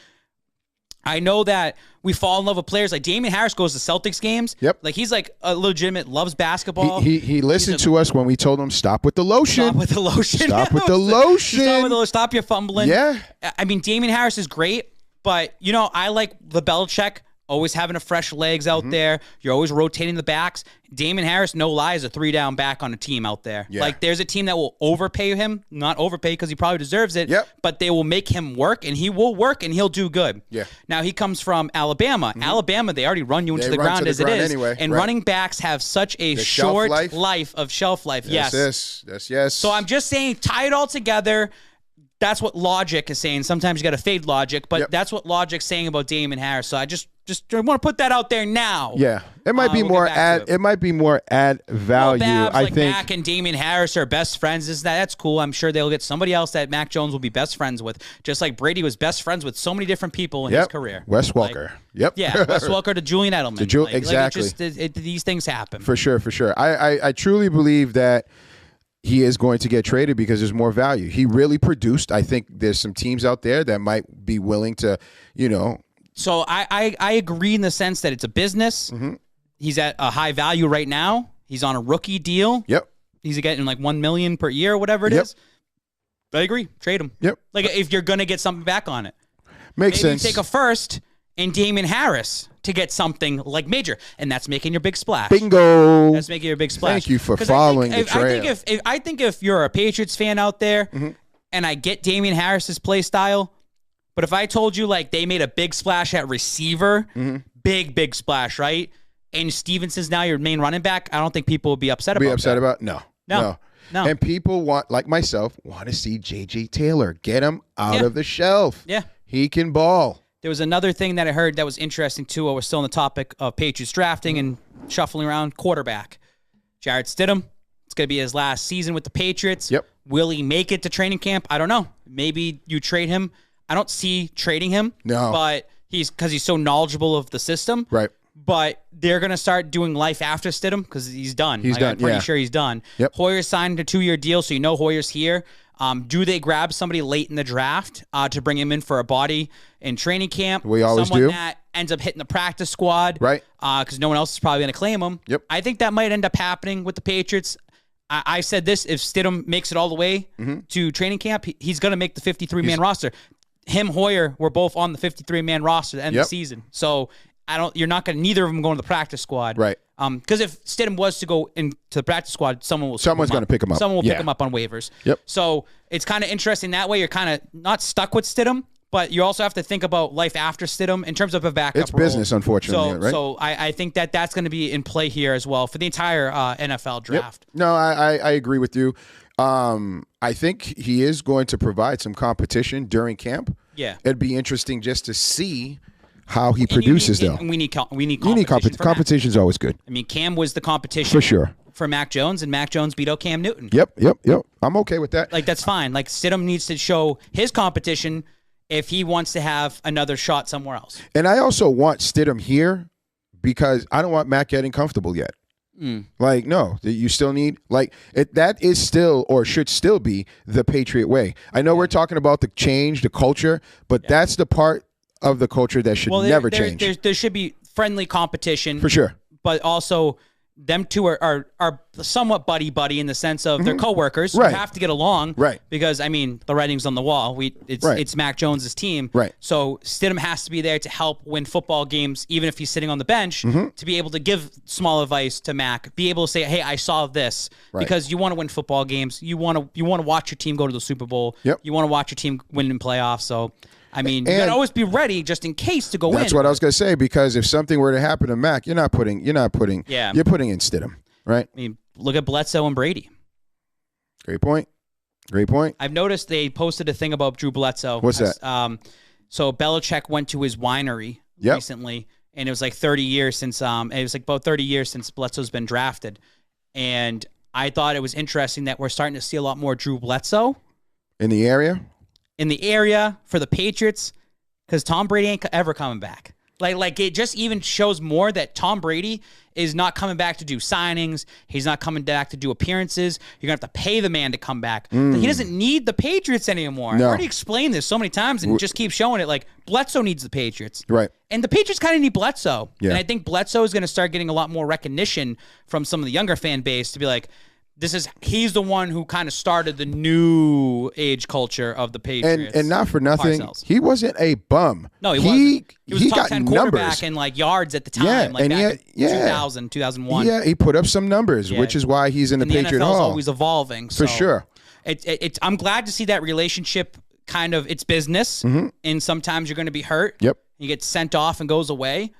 I know that we fall in love with players like Damian Harris goes to Celtics games. Yep. Like he's like a legitimate, loves basketball. He listened to us when we told him stop with the lotion. Stop with the lotion. Stop with the lotion. Stop your fumbling. Yeah. I mean, Damian Harris is great, but I like the Belichick always having a fresh legs out there. You're always rotating the backs. Damian Harris, no lie, is a 3-down back on a team out there. Yeah. Like there's a team that will overpay him, not overpay because he probably deserves it. Yep. But they will make him work, and he will work, and he'll do good. Yeah. Now he comes from Alabama. Alabama, they already run you into the ground as it is. Anyway, and running backs have such a short life of shelf life. Yes. Yes. So I'm just saying, tie it all together. That's what logic is saying. Sometimes you got to fade logic, but that's what logic's saying about Damian Harris. So I just want to put that out there now. Yeah, it might be more add. It might be more add value. I think Mac and Damian Harris are best friends. That's cool. I'm sure they'll get somebody else that Mac Jones will be best friends with, just like Brady was best friends with so many different people in his career. Wes Welker. Yeah, Wes Welker to Julian Edelman. Exactly. These things happen. For sure. I truly believe that he is going to get traded because there's more value. He really produced. I think there's some teams out there that might be willing to, So I agree in the sense that it's a business. He's at a high value right now. He's on a rookie deal. Yep. He's getting like $1 million per year, whatever it is. I agree. Trade him. Yep. Like if you're gonna get something back on it, makes maybe sense. You take a first and Damian Harris to get something like major, and that's making your big splash. Bingo. That's making your big splash. Thank you for following the trail. I think if you're a Patriots fan out there, and I get Damian Harris's play style, but if I told you like they made a big splash at receiver, big splash, right? And Stevenson's now your main running back, I don't think people would be upset about that. No. And people want, like myself, want to see JJ Taylor. Get him out of the shelf. Yeah. He can ball. There was another thing that I heard that was interesting, too, while we're still on the topic of Patriots drafting and shuffling around. Quarterback. Jarrett Stidham. It's going to be his last season with the Patriots. Yep. Will he make it to training camp? I don't know. Maybe you trade him. I don't see trading him. No. But because he's so knowledgeable of the system. Right. But they're going to start doing life after Stidham because he's done. I'm pretty sure he's done. Yep. Hoyer signed a 2-year deal, so you know Hoyer's here. Do they grab somebody late in the draft to bring him in for a body in training camp? We always Someone do. that ends up hitting the practice squad. Right. Because no one else is probably going to claim him. Yep. I think that might end up happening with the Patriots. I said this, if Stidham makes it all the way to training camp, he's going to make the 53-man roster. Hoyer were both on the 53-man roster at the end of the season. So neither of them going to the practice squad. Right. Because if Stidham was to go into the practice squad, someone's going to pick him up. Someone will pick him up on waivers. Yep. So it's kind of interesting that way. You're kind of not stuck with Stidham, but you also have to think about life after Stidham in terms of a backup It's business, unfortunately, right? So I think that's going to be in play here as well for the entire NFL draft. Yep. No, I agree with you. I think he is going to provide some competition during camp. Yeah. It'd be interesting just to see how he produces, though. We need competition. You need competition. Competition's always good. I mean, Cam was the competition for sure for Mac Jones, and Mac Jones beat out Cam Newton. Yep. I'm okay with that. Like that's fine. Like Stidham needs to show his competition if he wants to have another shot somewhere else. And I also want Stidham here because I don't want Mac getting comfortable yet. Like, no, you still need, that is still or should still be the Patriot way. I know we're talking about the change, the culture, but that's the part of the culture that should never change. There should be friendly competition. For sure. But also, them two are somewhat buddy in the sense of they're coworkers. Right. You have to get along. Right. Because, I mean, the writing's on the wall. It's Mac Jones' team. Right. So Stidham has to be there to help win football games, even if he's sitting on the bench, to be able to give small advice to Mac, be able to say, hey, I saw this. Right. Because you want to win football games. You want to watch your team go to the Super Bowl. Yep. You want to watch your team win in playoffs. So, I mean, you got to always be ready just in case to go in. That's what I was going to say, because if something were to happen to Mac, you're putting in Stidham, right? I mean, look at Bledsoe and Brady. Great point. Great point. I've noticed they posted a thing about Drew Bledsoe. What's that? So Belichick went to his winery recently, and it was like 30 years since it was like about 30 years since Bledsoe's been drafted. And I thought it was interesting that we're starting to see a lot more Drew Bledsoe in the area for the Patriots, because Tom Brady ain't ever coming back. Like it just even shows more that Tom Brady is not coming back to do signings. He's not coming back to do appearances. You're going to have to pay the man to come back. He doesn't need the Patriots anymore. No. I've already explained this so many times and just keep showing it. Like, Bledsoe needs the Patriots. Right. And the Patriots kind of need Bledsoe. Yeah. And I think Bledsoe is going to start getting a lot more recognition from some of the younger fan base to be like, he's the one who kind of started the new age culture of the Patriots. And not for nothing, he wasn't a bum. No, he wasn't. He was a top got 10 numbers. quarterback in like yards at the time, Yeah, like and back he had- in 2000, 2001. Yeah, he put up some numbers, which is why he's in the And Patriot NFL is Hall. always evolving. So For sure. I'm glad to see that relationship kind of, it's business, and sometimes you're going to be hurt. Yep. You get sent off and goes away.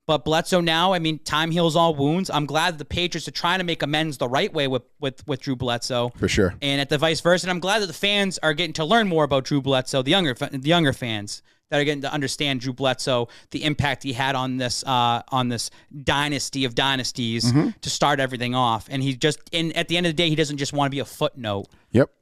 But Bledsoe now, I mean, time heals all wounds. I'm glad that the Patriots are trying to make amends the right way with Drew Bledsoe. For sure. And at the vice versa. And I'm glad that the fans are getting to learn more about Drew Bledsoe, the younger fans that are getting to understand Drew Bledsoe, the impact he had on this dynasty of dynasties to start everything off. And at the end of the day, he doesn't just want to be a footnote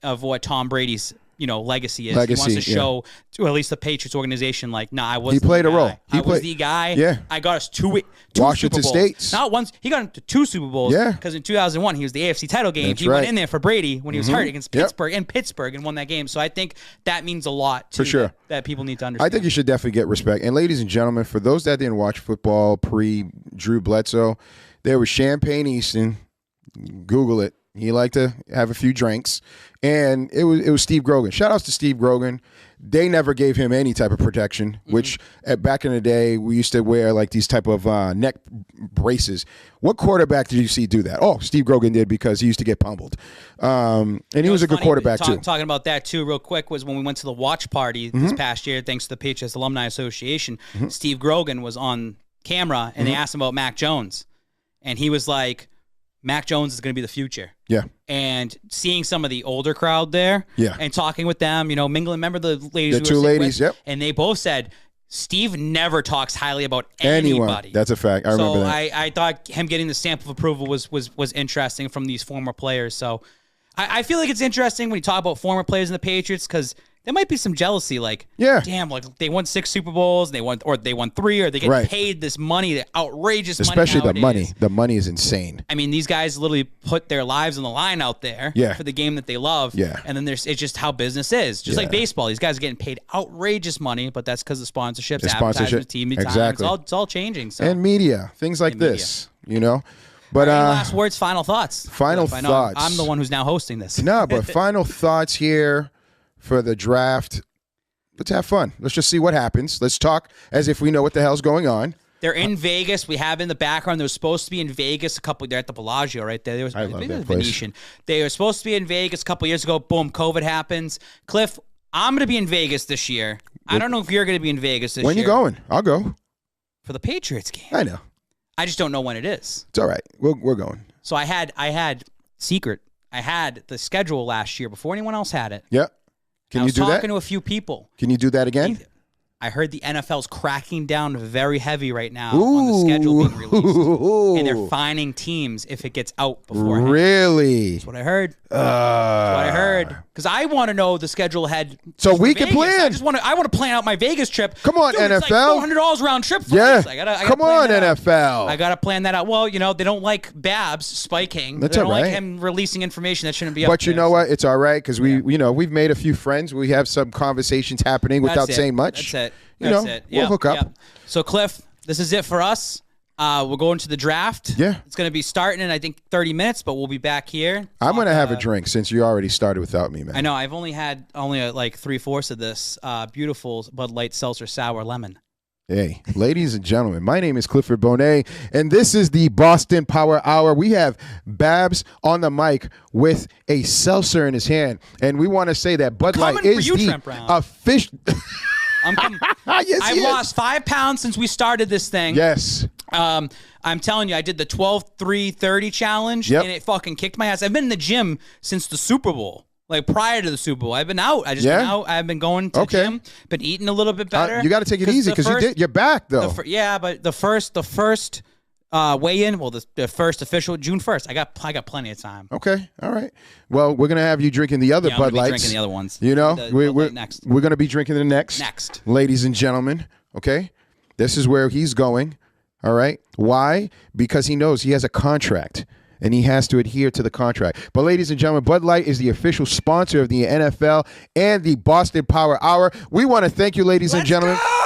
of what Tom Brady's legacy is. He wants to show to at least the Patriots organization, like, nah, I was. He played a role. I was the guy. Yeah. I got us two Washington Super Bowls. States. Not once. He got him to 2 Super Bowls. Yeah. Because in 2001 he was the AFC title game. That's He right. went in there for Brady when he was hurt against Yep. Pittsburgh and won that game. So I think that means a lot too, For sure. that people need to understand. I think you should definitely get respect. And ladies and gentlemen, for those that didn't watch football pre-Drew Bledsoe, there was Champagne Easton. Google it. He liked to have a few drinks. And it was Steve Grogan. Shout outs to Steve Grogan. They never gave him any type of protection, which back in the day, we used to wear like these type of neck braces. What quarterback did you see do that? Oh, Steve Grogan did, because he used to get pummeled. And he was a good quarterback too. Talking about that too real quick was when we went to the watch party this past year, thanks to the Patriots Alumni Association, Steve Grogan was on camera and they asked him about Mac Jones. And he was like, Mac Jones is going to be the future. Yeah. And seeing some of the older crowd there and talking with them, mingling. Remember the ladies? The who two were sitting ladies, with? yep. And they both said, Steve never talks highly about Anyone. anybody. That's a fact. I remember that. I thought him getting the stamp of approval was interesting from these former players. So I feel like it's interesting when you talk about former players in the Patriots, because there might be some jealousy, like, damn, like they won 6 Super Bowls, and they won 3, or they get paid this money, the outrageous Especially money. the money. The money is insane. I mean, these guys literally put their lives on the line out there for the game that they love. Yeah. And then it's just how business is. Just like baseball. These guys are getting paid outrageous money, but that's because of sponsorships, advertisements, TV time. Exactly. It's all changing. So. And media. Things like this, But Any last words, final thoughts? Final thoughts. I'm the one who's now hosting this. No, but final thoughts here for the draft. Let's have fun. Let's just see what happens. Let's talk as if we know what the hell's going on. They're in Vegas. We have in the background. They were supposed to be in Vegas they're at the Bellagio right there. I love that place. Venetian. They were supposed to be in Vegas a couple years ago. Boom, COVID happens. Cliff, I'm going to be in Vegas this year. I don't know if you're going to be in Vegas this year. When you going? I'll go. For the Patriots game. I know. I just don't know when it is. It's all right. We're going. So I had the schedule last year before anyone else had it. Yeah. Can you do that? I was talking to a few people. Can you do that again? I heard the NFL's cracking down very heavy right now on the schedule being released. And they're fining teams if it gets out beforehand. Really? That's what I heard. That's what I heard. Because I want to know the schedule ahead. So we can Vegas. plan. I want to plan out my Vegas trip. Come on, Dude, NFL. It's like $400 round trip for Yeah. this. I gotta Come plan on, that out. NFL. I got to plan that out. Well, they don't like Babs spiking. That's they don't all right. like him releasing information that shouldn't be up But you there. know what? It's all right, because we've made a few friends. We have some conversations happening without saying much. That's it. We'll hook up. Yep. So, Cliff, this is it for us. We're going to the draft. Yeah. It's going to be starting in, I think, 30 minutes, but we'll be back here. I'm going to have a drink since you already started without me, man. I know. I've only had like 3/4 of this beautiful Bud Light Seltzer Sour Lemon. Hey, ladies and gentlemen, my name is Clifford Bonet, and this is the Boston Power Hour. We have Babs on the mic with a seltzer in his hand, and we want to say that Bud Light is the official. I've lost 5 pounds since we started this thing. Yes. I'm telling you, I did the 12-3-30 challenge, and it fucking kicked my ass. I've been in the gym since the Super Bowl. Like prior to the Super Bowl, I've been out. Been out. I've been going to the gym, been eating a little bit better. You got to take it easy because you're back though. But the first weigh-in, well, the first official June 1st. I got plenty of time. Okay, all right. Well, we're gonna have you drinking the other Bud Lights. Drinking the other ones. You know, we're next. We're gonna be drinking the next, ladies and gentlemen. Okay, this is where he's going. All right. Why? Because he knows he has a contract. And he has to adhere to the contract. But ladies and gentlemen, Bud Light is the official sponsor of the NFL and the Boston Power Hour. We want to thank you, ladies and gentlemen. Go!